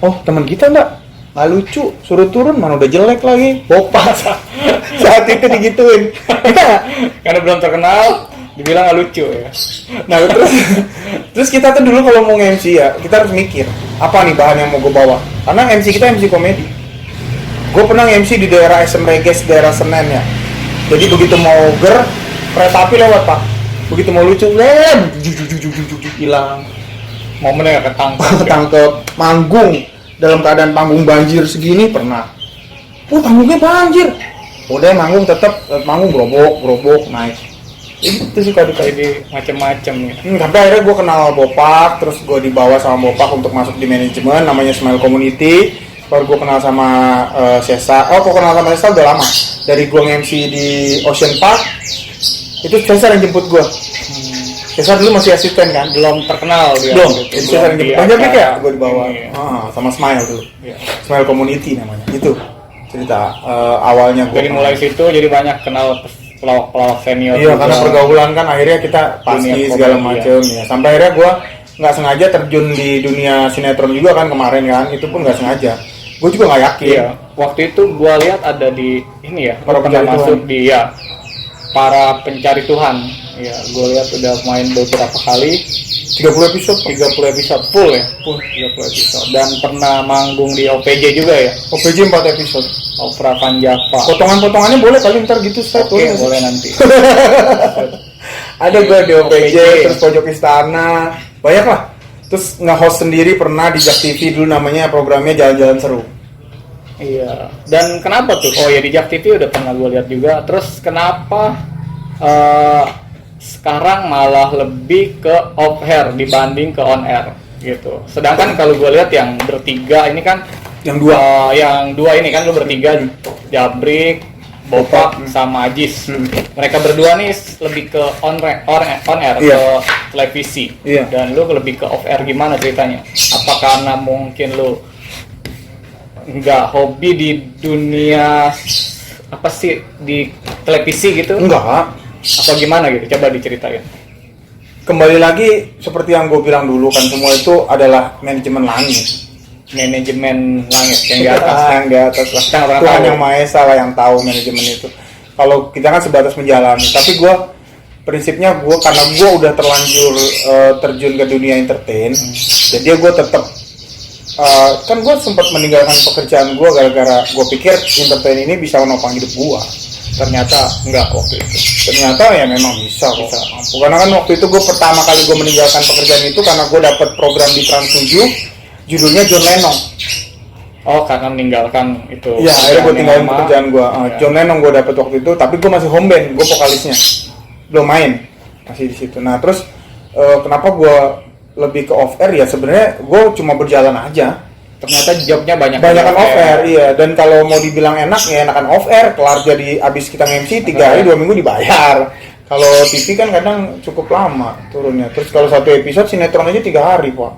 Oh, teman kita mbak. Nggak lucu, suruh turun, mana udah jelek lagi. Bopak saat itu digituin. Kita Karena belum terkenal, dibilang nggak lucu ya. nah terus kita tuh dulu kalau mau nge-MC ya, kita harus mikir apa nih bahan yang mau gue bawa. Karena MC kita MC komedi. Gue pernah nge-MC di daerah SM Reges, daerah Senen ya. Jadi begitu mau kereta api lewat pak. Begitu mau lucu, hilang. Momennya nggak Ketangkep, manggung dalam keadaan panggung banjir segini pernah. Panggungnya banjir. Udah manggung tetap manggung gerobok naik. Itu suka duka. Jadi macam-macam ya. Sampai akhirnya gue kenal Bopak, terus gue dibawa sama Bopak untuk masuk di manajemen, namanya Smile Community. Baru gue kenal sama Cesar. Gue kenal sama Cesar udah lama. Dari gue nge-MC di Ocean Park, itu Cesar yang jemput gue. Cesar dulu masih asisten kan? Belum terkenal dia. Belum. Gitu. Cesar yang jemput. Banyak ya gue dibawa. Iya. Sama Smile dulu. Iya. Smile Community namanya. Itu cerita awalnya gue. Jadi mulai situ jadi banyak kenal pelawak senior. Iya, juga. karena pergaulan kan akhirnya kita pasti Dunia segala komedi, macam ya. Sampai akhirnya gue nggak sengaja terjun di dunia sinetron juga kan kemarin kan. Itu pun nggak sengaja. Gue juga nggak yakin. Iya. Waktu itu gua lihat ada di ini ya. Para pernah Pencari masuk di ya. Para Pencari Tuhan. Iya, gua lihat udah main beberapa kali. 30 episode. 30 episode full ya. Full 30 episode. Dan pernah manggung di OPJ juga ya. OPJ 4 episode. Opera Panjapa. Potongan-potongannya boleh kali ntar gitu Ustaz. Oke, boleh nanti. Ada gue di OPJ, OPJ. terus Pojok Istana, banyak lah. Terus nge-host sendiri pernah di Jak TV dulu, namanya programnya Jalan-Jalan Seru. Iya. Dan kenapa tuh? Oh ya, di Jak TV udah pernah gue lihat juga. Terus kenapa sekarang malah lebih ke off air dibanding ke on air gitu? Sedangkan kalau gue lihat yang bertiga ini kan, yang dua ini kan lu bertiga, Jabrik, Bopak sama Ajis. Mereka berdua nih lebih ke on air Iya. ke televisi. Iya. Dan lu lebih ke off air, gimana ceritanya? Apa karena mungkin lu nggak hobi di dunia apa sih di televisi gitu? Enggak. Atau gimana gitu? Coba diceritain. Kembali lagi seperti yang gue bilang dulu kan, semua itu adalah manajemen langit. Manajemen langit yang di atas. Yang di atas lah. Kita nggak pernah Tuhan tahu. yang Maha Esa lah yang tahu manajemen itu. Kalau kita kan sebatas menjalani, tapi gue prinsipnya karena gue udah terlanjur terjun ke dunia entertain, jadi gue tetap kan gue sempat meninggalkan pekerjaan gue gara-gara gue pikir entertain ini bisa menopang hidup gue. Ternyata enggak waktu itu. Ternyata ya memang bisa kok. Karena kan waktu itu gue pertama kali gue meninggalkan pekerjaan itu karena gue dapet program di Trans 7, judulnya John Lennon. Oh, karena meninggalkan itu. Iya, akhirnya gue tinggalin lama. pekerjaan gue. Iya. John Lennon gue dapet waktu itu, tapi gue masih home band, gue vokalisnya, belum main, masih di situ. Nah terus kenapa gue lebih ke off air ya? Sebenarnya gue cuma berjalan aja. Ternyata jobnya banyak Off air, iya. Dan kalau mau dibilang enak ya enakan off air. Kelar jadi abis kita nge-MC 3 hari 2 minggu dibayar. Kalau TV kan kadang cukup lama turunnya. Terus kalau satu episode sinetron aja 3 hari pak.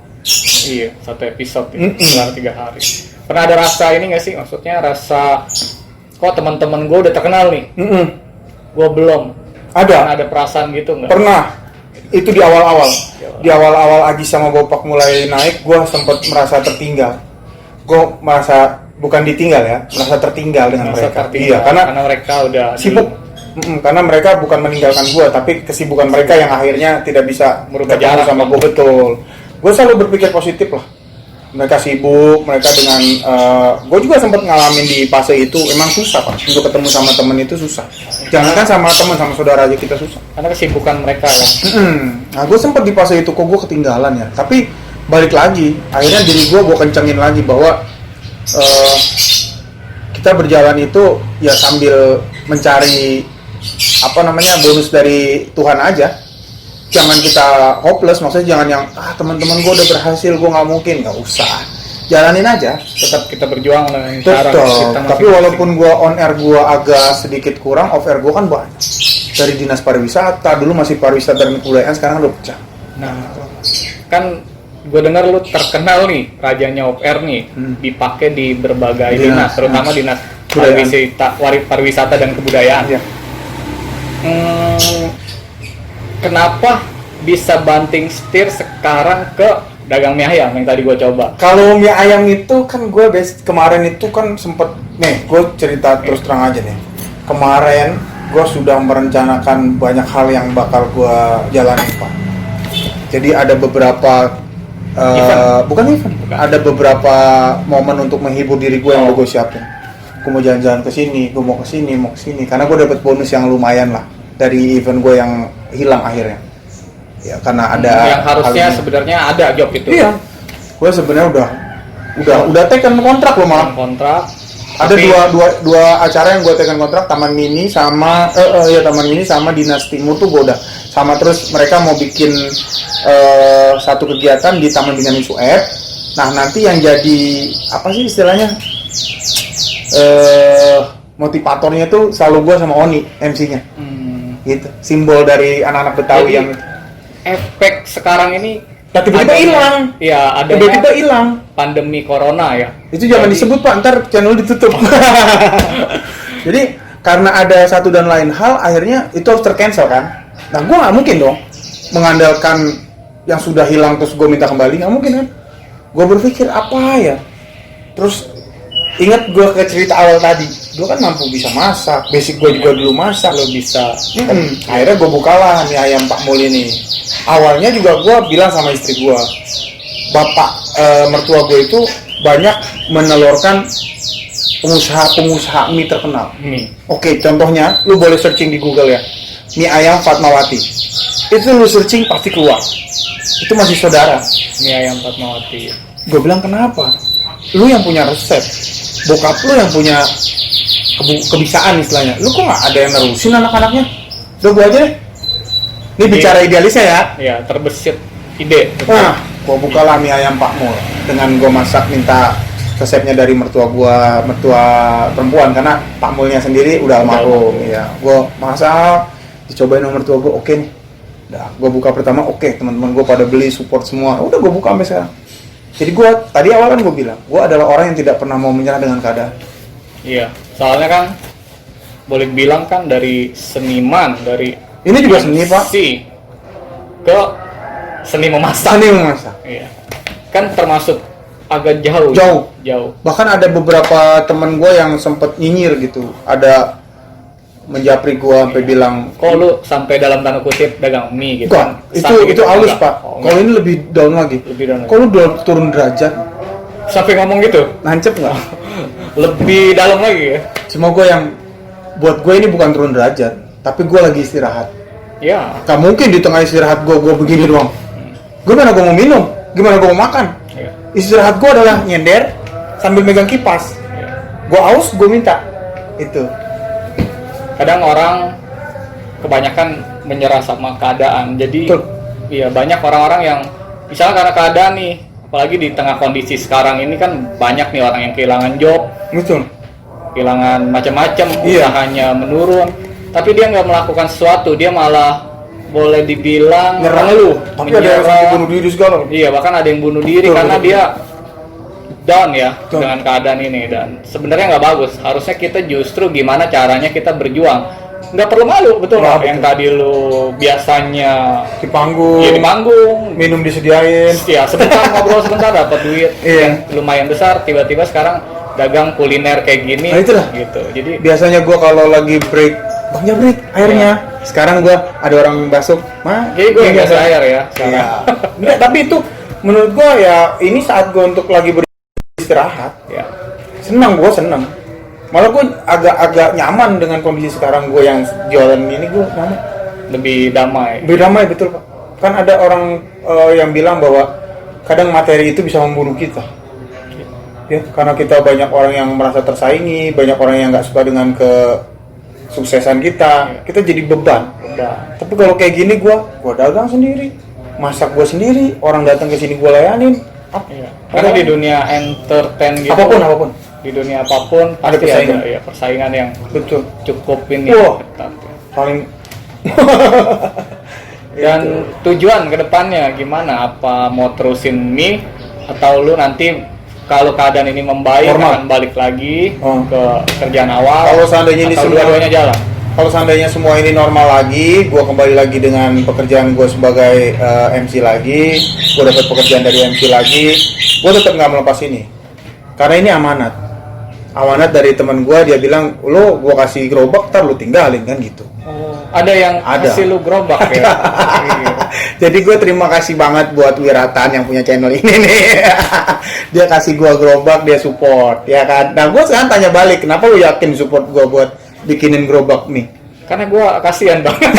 Iya, satu episode ya, kelar 3 hari. Pernah ada rasa ini nggak sih? Maksudnya rasa kok teman-teman gue udah terkenal nih, gue belum. Pernah ada perasaan gitu nggak? Pernah. Itu di awal-awal. Di awal-awal Ajis sama Bopak mulai naik, gue sempat merasa tertinggal. Gue merasa bukan ditinggal ya, merasa tertinggal dengan mereka. Iya, karena mereka udah sibuk. Karena mereka bukan meninggalkan gue, tapi kesibukan mereka yang akhirnya tidak bisa merubah ketemu jarak sama gue. Betul. Gue selalu berpikir positif lah. Mereka sibuk, mereka dengan gue juga sempat ngalamin di fase itu. Emang susah pak, untuk ketemu sama temen itu susah. Jangankan sama teman, sama saudara aja kita susah. Karena kesibukan mereka kan. Nah gue sempat di fase itu, kok gue ketinggalan ya. Tapi balik lagi, akhirnya diri gue kencengin lagi bahwa kita berjalan itu ya sambil mencari bonus dari Tuhan aja. Jangan kita hopeless, maksudnya jangan yang teman-teman gue udah berhasil, gue nggak mungkin, nggak usah. Jalanin aja. Tetap kita berjuang dengan cara Betul. kita Tapi walaupun gue on air gue agak sedikit kurang, off air gue kan banyak. Dari dinas pariwisata, dulu masih pariwisata dan kebudayaan, sekarang udah pecah. Nah, kan gue dengar lu terkenal nih, rajanya off air nih, dipakai di berbagai dinas, terutama dinas pariwisata dan kebudayaan. Iya. Kenapa bisa banting setir sekarang ke dagang mie ayam yang tadi gue coba? Kalau mie ayam itu kan gue kemarin itu kan sempet nih, gue cerita terus terang aja nih. Kemarin gue sudah merencanakan banyak hal yang bakal gue jalanin, Pak. Jadi ada beberapa bukan event, ada beberapa momen untuk menghibur diri gue yang gue siapin. Gue mau jalan-jalan ke sini, gue mau ke sini, karena gue dapet bonus yang lumayan lah dari event gue yang hilang akhirnya. Ya karena ada yang harusnya sebenarnya ada job itu. Iya. Gue sebenarnya udah taken kontrak loh malah. Kontrak. Ada dua acara yang gue taken kontrak, Taman Mini sama Taman Mini sama Dinas Timur tuh gue udah sama, terus mereka mau bikin satu kegiatan di Taman Benyamin Sueb. Nah nanti yang jadi apa sih istilahnya motivatornya tuh selalu gue sama Oni MC-nya. Gitu, simbol dari anak-anak Betawi. Jadi, yang efek sekarang ini tiba-tiba hilang. Iya, ada tiba-tiba hilang. Pandemi corona ya. Itu jangan disebut, Pak, ntar channel ditutup. Jadi karena ada satu dan lain hal, akhirnya itu harus tercancel kan. Nah, gue nggak mungkin dong mengandalkan yang sudah hilang terus gue minta kembali, nggak mungkin kan. Gue berpikir apa ya. Terus ingat gue ke cerita awal tadi, gue kan mampu bisa masak, basic gue juga dulu masak. Lo bisa. Akhirnya gue bukalah mie ayam Pak Mul ini. Awalnya juga gue bilang sama istri gue, bapak mertua gue itu banyak menelurkan pengusaha mie terkenal. Oke, contohnya lu boleh searching di Google ya, mie ayam Fatmawati. Itu lu searching pasti keluar. Itu masih saudara. Mie ayam Fatmawati. Gue bilang kenapa? Lu yang punya resep, bokap lu yang punya kebisaan istilahnya. Lu kok nggak ada yang nerusin anak-anaknya? Udah gue aja deh. Ini bicara idealisnya ya. Iya, terbesit ide. Nah, gue bukalah mie ayam Pak Mul dengan gue masak, minta resepnya dari mertua perempuan karena Pak Mulnya sendiri udah almarhum. Ya, gue masak, dicobain sama mertua gue, oke nih. Udah, gue buka pertama, oke, teman-teman gue pada beli, support semua. Udah gue buka sampai sekarang. Jadi gue tadi awal kan gue bilang, gue adalah orang yang tidak pernah mau menyerah dengan keadaan. Iya, soalnya kan boleh bilang kan dari seniman, dari ini juga seni Pak. Ke seni memasak. Seni memasak. Iya. Kan termasuk agak jauh. Jauh. Bahkan ada beberapa teman gue yang sempet nyinyir gitu. Ada menjapri gue sampai bilang, kok lu sampai dalam tanda kutip dagang mie gitu? Kan, itu halus Pak. Kalau ini lebih down lagi. Kalau lu turun derajat, sampai ngomong gitu? Nancep nggak? Lebih dalam lagi ya? Cuma gue yang buat gue ini bukan turun derajat, tapi gue lagi istirahat. Ya. Gak mungkin di tengah istirahat gue begini doang. Gue mana gue mau minum? Gimana gue mau makan? Ya. Istirahat gue adalah nyender sambil megang kipas. Ya. Gue aus, gue minta. Itu. Kadang orang kebanyakan menyerah sama keadaan. Jadi iya banyak orang-orang yang misalnya karena keadaan nih, apalagi di tengah kondisi sekarang ini kan banyak nih orang yang kehilangan job. Betul. Kehilangan macam-macam, Iya. usahanya menurun. Tapi dia nggak melakukan sesuatu, dia malah boleh dibilang ngeluh. Tapi ada yang sampai bunuh diri segala. Iya, bahkan ada yang bunuh diri karena dia down ya dengan keadaan ini, dan sebenarnya nggak bagus. Harusnya kita justru gimana caranya kita berjuang, nggak perlu malu, betul nggak? Yang tadi lu biasanya di panggung, ya di panggung, minum disediain, ya sebentar ngobrol sebentar dapat duit yang lumayan besar, tiba-tiba sekarang dagang kuliner kayak gini. Nah, itulah gitu. Jadi biasanya gua kalau lagi break, bang ya break airnya. Sekarang gua ada orang basuk, jadi gua nggak kasih air ya sekarang. Iya. Enggak, tapi itu menurut gua ya ini saat gua untuk lagi beristirahat. Ya. Senang, malah gue agak nyaman dengan kondisi sekarang gue yang jualan ini, gue nyaman, Lebih damai, betul Pak. Kan ada orang yang bilang bahwa kadang materi itu bisa membunuh kita ya, karena kita banyak orang yang merasa tersaingi, banyak orang yang nggak suka dengan kesuksesan kita jadi beban. Tapi kalau kayak gini gue dagang sendiri, masak gue sendiri, orang datang ke sini gue layanin. Karena di dunia entertain gitu, apapun di dunia apapun ada pasti persaingan. ada persaingan yang betul cukup ini Wah, ketat. paling Dan tujuan kedepannya gimana? Apa mau terusin mie atau lu nanti kalau keadaan ini membaik Normal. akan balik lagi ke kerjaan awal? Kalau seandainya ini atau semua- dua-duanya jalan? Kalau seandainya semua ini normal lagi, gue kembali lagi dengan pekerjaan gue sebagai MC lagi, gue dapat pekerjaan dari MC lagi, gue tetap nggak melepas ini, karena ini amanat dari teman gue. Dia bilang, lo gue kasih gerobak, ntar lo tinggalin kan gitu. Ada yang Ada. kasih lu gerobak ya? Iya. Jadi gue terima kasih banget buat Wiratan yang punya channel ini nih. Dia kasih gue gerobak, dia support, ya kan. Nah gue sekarang tanya balik, kenapa lo yakin support gue buat bikinin gerobak mie? Karena gua kasihan banget.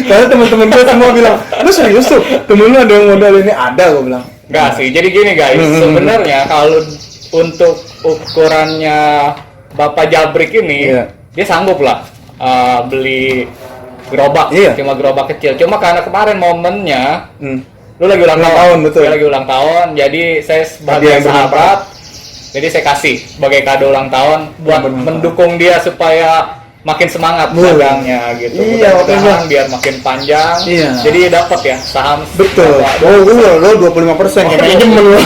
Karena teman-teman gue semua bilang, lu serius tuh? Temen lu ada yang modal ini? Ada, gue bilang. Enggak sih, jadi gini guys, sebenarnya kalau untuk ukurannya Bapak Jabrik ini, Iya. dia sanggup lah beli gerobak, Iya. cuma gerobak kecil. Cuma karena kemarin momennya, lu lagi ulang Ulang tahun, tahun, betul. Dia lagi ulang tahun, jadi saya sebagai Hadiah yang sahabat, jadi saya kasih sebagai kado ulang tahun buat Yang bermanfaat. mendukung dia supaya makin semangat Betul. dagangnya gitu. Iya, Mudah-mudahan betul. biar makin panjang. Iya. Jadi dapat ya saham. Betul. berapa, Lo 25% kayak iya. manajemen lo.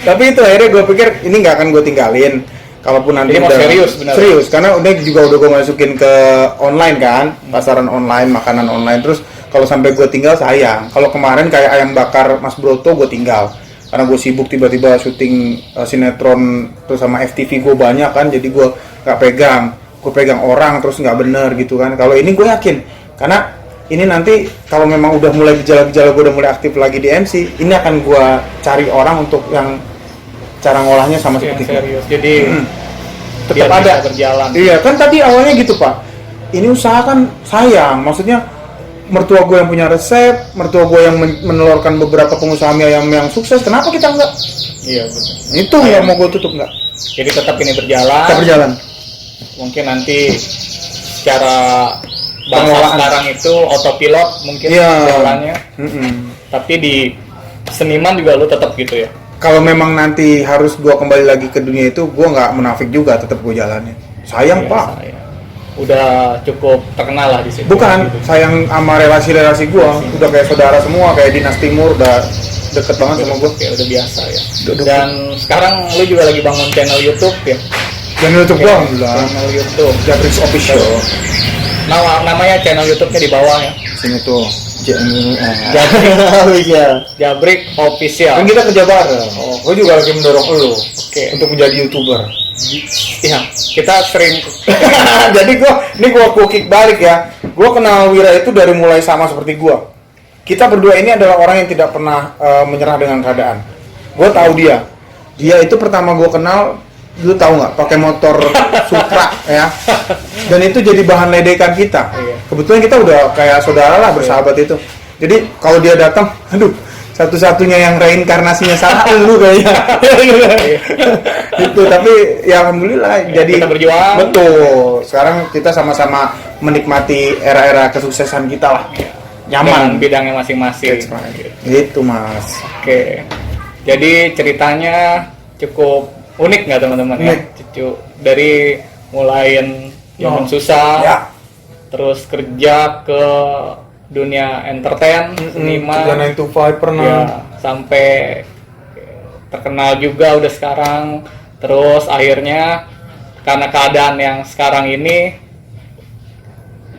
Tapi itu akhirnya gue pikir ini nggak akan gue tinggalin. Kalaupun nanti Jadi mau serius benar. serius, karena udah gue masukin ke online kan, pasaran online, makanan online. Terus kalau sampai gue tinggal sayang. Kalau kemarin kayak ayam bakar Mas Broto gue tinggal. Karena gue sibuk tiba-tiba syuting sinetron terus sama FTV gue banyak kan, jadi gue nggak pegang. Gue pegang orang terus nggak bener gitu kan. Kalau ini gue yakin, karena ini nanti kalau memang udah mulai gejala-gejala gue udah mulai aktif lagi di MC, ini akan gue cari orang untuk yang cara ngolahnya sama yang seperti gue. serius. Jadi Tetap biar ada bisa berjalan. Iya kan tadi awalnya gitu Pak. Ini usaha kan sayang, maksudnya mertua gue yang punya resep, mertua gue yang menelurkan beberapa pengusaha mie ayam yang sukses, kenapa kita enggak? Iya betul. Itu nggak mau gue tutup nggak? Jadi tetap ini berjalan. Kita berjalan. Mungkin nanti secara bahasa Pengelolaan. sekarang itu autopilot mungkin Iya. jalannya. Tapi di seniman juga lu tetap gitu ya. Kalau memang nanti harus gue kembali lagi ke dunia itu, gue nggak munafik juga, tetap gue jalanin. Sayang Iya, Pak. saya. Udah cukup terkenal lah di situ. Bukan, Gitu. sayang sama relasi-relasi gue, udah kayak saudara semua, kayak Dinas Timur, udah deket banget sama gue. Ya, udah biasa ya. Udah- Dan sekarang lu juga lagi bangun channel YouTube ya. Yang nutup gue, alhamdulillah. Channel YouTube. Jabrix Official. Namanya channel YouTube-nya di bawah ya. Sini tuh. Jabrik. Iya. Jabrik Official. Kan kita kerja bareng. Gue juga lagi mendorong lo Oke. untuk menjadi YouTuber. Iya, kita sering Jadi ini gua kick balik ya. Gua kenal Wira itu dari mulai sama seperti gua. Kita berdua ini adalah orang yang tidak pernah menyerah dengan keadaan. Gua tahu dia. Dia itu pertama gua kenal, lu tahu nggak? Pakai motor Supra ya. Dan itu jadi bahan ledekan kita. Iya. Kebetulan kita udah kayak saudara lah bersahabat itu. Jadi kalau dia datang, aduh, satu-satunya yang reinkarnasinya salah lu kayaknya. Itu tapi ya alhamdulillah Ya, jadi kita berjuang. betul. Sekarang kita sama-sama menikmati era-era kesuksesan kita lah. dengan Nyaman. bidangnya masing-masing. That's right. Gitu Mas. Oke. Jadi ceritanya cukup unik nggak teman-teman ya? Unik. Cucu dari mulain zaman susah, Ya. terus kerja ke dunia entertain, seniman, 9 to 5 pernah. ya, sampai terkenal juga udah sekarang. Terus akhirnya karena keadaan yang sekarang ini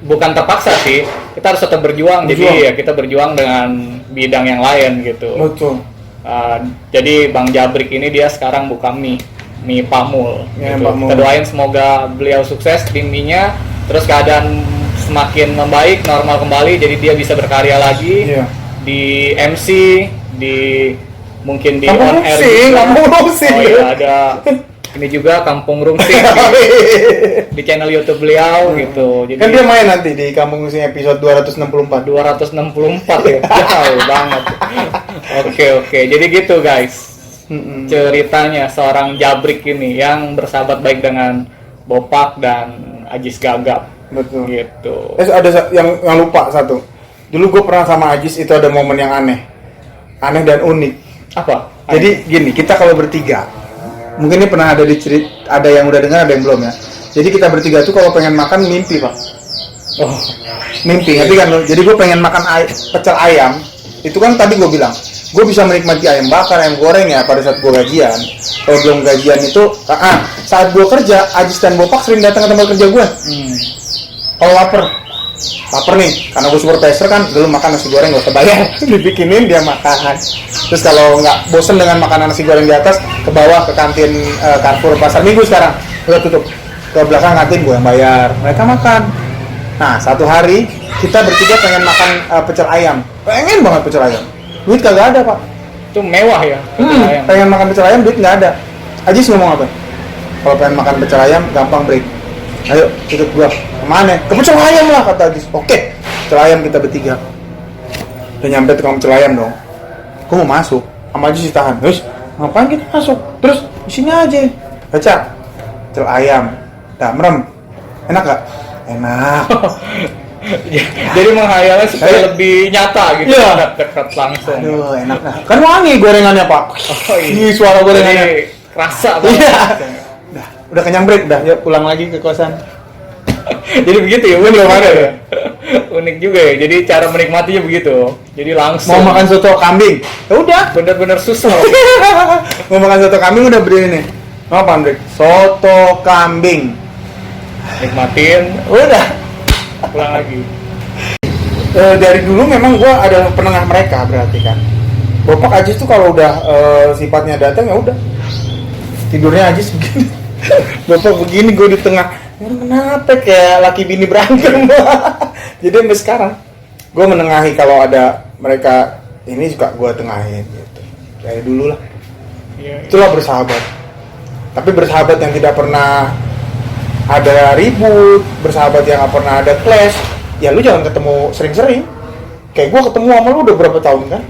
bukan terpaksa sih, kita harus tetap berjuang. Jadi Berjuang. ya kita berjuang dengan bidang yang lain gitu. Betul. Jadi Bang Jabrik ini dia sekarang buka mie Pamul. Ya, Gitu. Pamul. Kita doain semoga beliau sukses di mie-nya, terus keadaan semakin membaik, normal kembali, jadi dia bisa berkarya lagi Iya. di MC, di mungkin di Kampung on air. Rungsing, juga. Kampung Rungsing. Oh iya, ada ini juga Kampung Rungsing di channel YouTube beliau gitu. Jadi Kan dia main nanti di Kampung Rungsing episode 264. 264 ya, jauh banget. Oke, jadi gitu guys. Ceritanya seorang Jabrik ini yang bersahabat baik dengan Bopak dan Ajis Gagap. Betul. Gitu. Ada yang lupa satu. Dulu gue pernah sama Ajis itu ada momen yang aneh dan unik. Apa? Jadi gini, kita kalau bertiga, mungkin ini pernah ada ada yang udah dengar, ada yang belum ya. Jadi kita bertiga tuh kalau pengen makan mimpi Pak. Oh, Mimpi, ngerti kan lo? Jadi gue pengen makan pecel ayam. Itu kan tadi gue bilang, gue bisa menikmati ayam bakar, ayam goreng ya pada saat gue gajian. Kalau belum gajian itu, saat gue kerja, Ajis dan Bopak sering datang ke tempat kerja gue. Kalau lapar nih, karena gue supervisor kan, dulu makan nasi goreng gak usah bayar, dibikinin dia makan. Terus kalau nggak bosen dengan makanan nasi goreng di atas, ke bawah ke kantin Carrefour Pasar Minggu sekarang udah tutup. Ke belakang kantin gue yang bayar, mereka makan. Nah, satu hari kita bertiga pengen makan pecel ayam, pengen banget pecel ayam. Duit kagak ada pak. itu mewah ya. Ayam. Pengen makan pecel ayam, duit nggak ada. Ajis ngomong apa? Kalau pengen makan pecel ayam, gampang break. Ayo ikut gua. Kemana? Ke pecel ayam lah kata Ajis. Oke, pecel ayam kita bertiga. Udah nyampe tukang pecel ayam dong. Gua mau masuk, sama Ajis ditahan. Terus ngapain kita masuk? Terus di sini aja. Baca pecel ayam. Dah merem. Enak gak? Enak. Jadi menghayalnya supaya lebih nyata gitu, Iya. dekat langsung. Aduh, enak dah. Kan wangi gorengannya pak. Oh, Ini suara gorengannya. Jadi kerasa banget. Iya. Udah kenyang break, dah. Yuk pulang lagi ke kosan. Jadi begitu ya, unik juga ya. Unik juga ya. Jadi cara menikmatinya begitu. Jadi langsung. Mau makan soto kambing, ya udah. Bener-bener susah. Mau makan soto kambing udah beli nih. Mau apa break? Soto kambing. Nikmatin, Udah. pulang lagi. Dari dulu memang gua adalah penengah mereka berarti kan. Bapak Ajis tuh kalau udah sifatnya datang ya udah. Tidurnya Ajis begini. Bapak begini, gue di tengah. Kenapa kayak laki bini berantem? Jadi sampai sekarang gue menengahi kalau ada mereka ini suka gue tengahin gitu. Kayak dulu lah. Iya, Itulah bersahabat. Tapi bersahabat yang tidak pernah ada ribut, bersahabat yang nggak pernah ada clash. Ya lu jangan ketemu sering-sering. Kayak gue ketemu sama lu udah berapa tahun kan?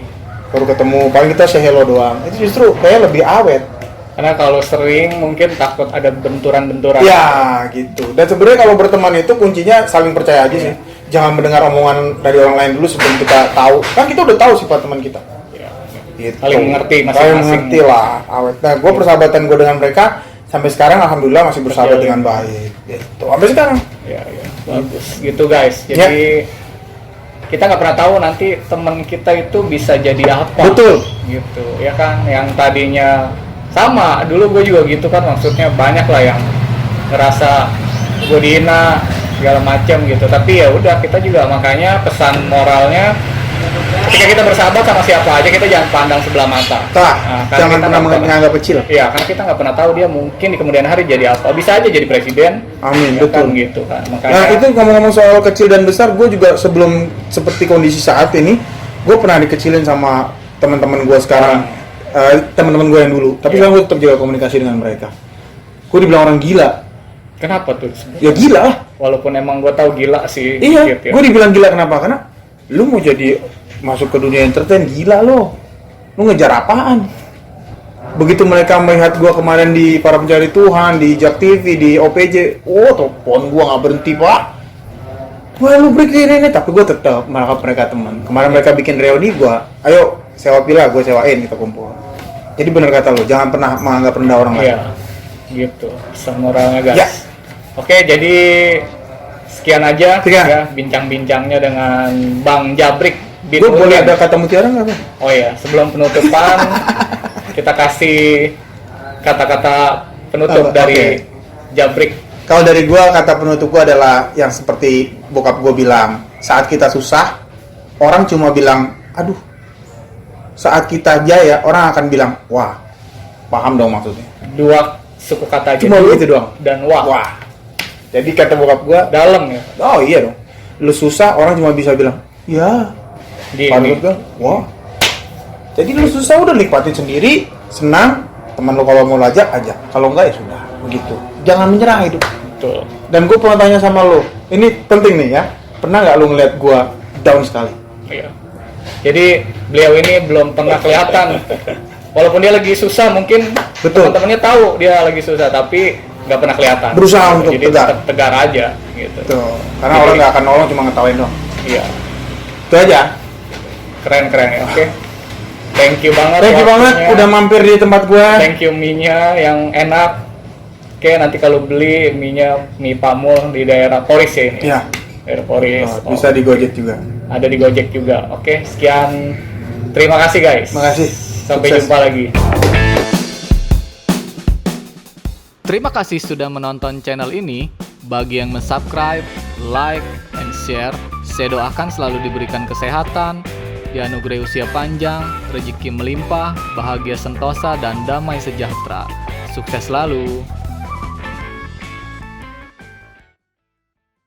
Baru ketemu, paling kita say hello doang. Itu justru kayak lebih awet. Karena kalau sering mungkin takut ada benturan-benturan. Ya gitu. Dan sebenarnya kalau berteman itu kuncinya saling percaya aja sih. Jangan mendengar omongan dari orang lain dulu sebelum kita tahu. Kan kita udah tahu sifat teman kita. Iya. Gitu. Saling mengerti Saling masing-masing. mengerti lah, awet. Nah, gue persahabatan gue dengan mereka sampai sekarang alhamdulillah masih bersahabat Betul. dengan baik. Gitu. Sampai sekarang. Ya, bagus. Gitu guys. Jadi kita nggak pernah tahu nanti teman kita itu bisa jadi apa. Betul. Gitu. Ya kan, yang tadinya sama. Dulu gue juga gitu kan. Maksudnya banyak lah yang ngerasa gue dihina segala macam gitu. Tapi ya udah, kita juga makanya pesan moralnya, ketika kita bersahabat sama siapa aja, kita jangan pandang sebelah mata. Jangan karena kita pernah nggak menganggap kecil. Iya, karena kita nggak pernah tahu dia mungkin di kemudian hari jadi apa. Bisa aja jadi presiden. Amin, ya betul. Kan, gitu kan. Makanya Nah itu ngomong-ngomong soal kecil dan besar, gue juga sebelum seperti kondisi saat ini, gue pernah dikecilin sama teman-teman gue sekarang, teman-teman gue yang dulu. Tapi sekarang gue tetap jaga komunikasi dengan mereka. Gue dibilang orang gila. kenapa tuh? Ya gila lah. Walaupun emang gue tahu gila sih. Iya, gitu ya. gue dibilang gila kenapa? Karena lu mau jadi masuk ke dunia entertain, gila lo. Lu ngejar apaan? Begitu mereka melihat gue kemarin di Para Pencari Tuhan, di Jak TV, di OPJ, telepon gue nggak berhenti pak. Wah lu break ini, tapi gue tetap menangkap mereka teman. Kemarin mereka bikin reuni gue, ayo sewa pila, gue sewain kita kumpul. Jadi bener kata lu, jangan pernah menganggap rendah orang lain. Iya, gitu. Pesan moralnya guys. Ya. Oke, jadi sekian aja Sekian. ya bincang-bincangnya dengan Bang Jabrik bin Gue boleh Udin. ada kata mutiara nggak Bang? Oh iya, sebelum penutupan kita kasih kata-kata penutup Oke. dari Jabrik. Kalau dari gue, kata penutup gue adalah yang seperti bokap gue bilang, saat kita susah, orang cuma bilang, aduh. Saat kita jaya, orang akan bilang, wah, paham dong maksudnya. Dua suku kata aja Cuma dulu begitu doang. dan wah. Wah. Jadi kata bokap gue, Dalam ya. oh iya dong. Lu susah, orang cuma bisa bilang, ya. Di Kalau ini. menurut gue, wah. Jadi lu susah udah nikmatin sendiri, senang. Teman lu kalau mau ajak, ajak. Kalau enggak ya sudah, begitu. Jangan menyerah hidup. Betul. Dan gue pernah tanya sama lo, ini penting nih ya, pernah nggak lo ngeliat gue down sekali? Iya. Jadi beliau ini belum pernah kelihatan. Walaupun dia lagi susah, mungkin Betul. teman-temannya tahu dia lagi susah, tapi nggak pernah kelihatan. Berusaha untuk jadi tegar. tetap tegar aja, gitu. Tuh, karena Jadi- orang nggak akan nolong, cuma ngetawain doang. Iya, Itu aja. keren-keren ya. Oke. Thank you banget. Thank you banget waktunya. udah mampir di tempat gue. Thank you mie-nya yang enak. Oke, nanti kalau beli mie-nya mie Pamul di daerah Polis ya ini. Iya. Aeroporis. Bisa di Gojek juga. Ada di Gojek juga. Oke, sekian. Terima kasih guys. Makasih. Sampai Sukses. jumpa lagi. Terima kasih sudah menonton channel ini. Bagi yang subscribe, like, and share, saya doakan selalu diberikan kesehatan, dianugerahi usia panjang, rezeki melimpah, bahagia sentosa, dan damai sejahtera. Sukses selalu.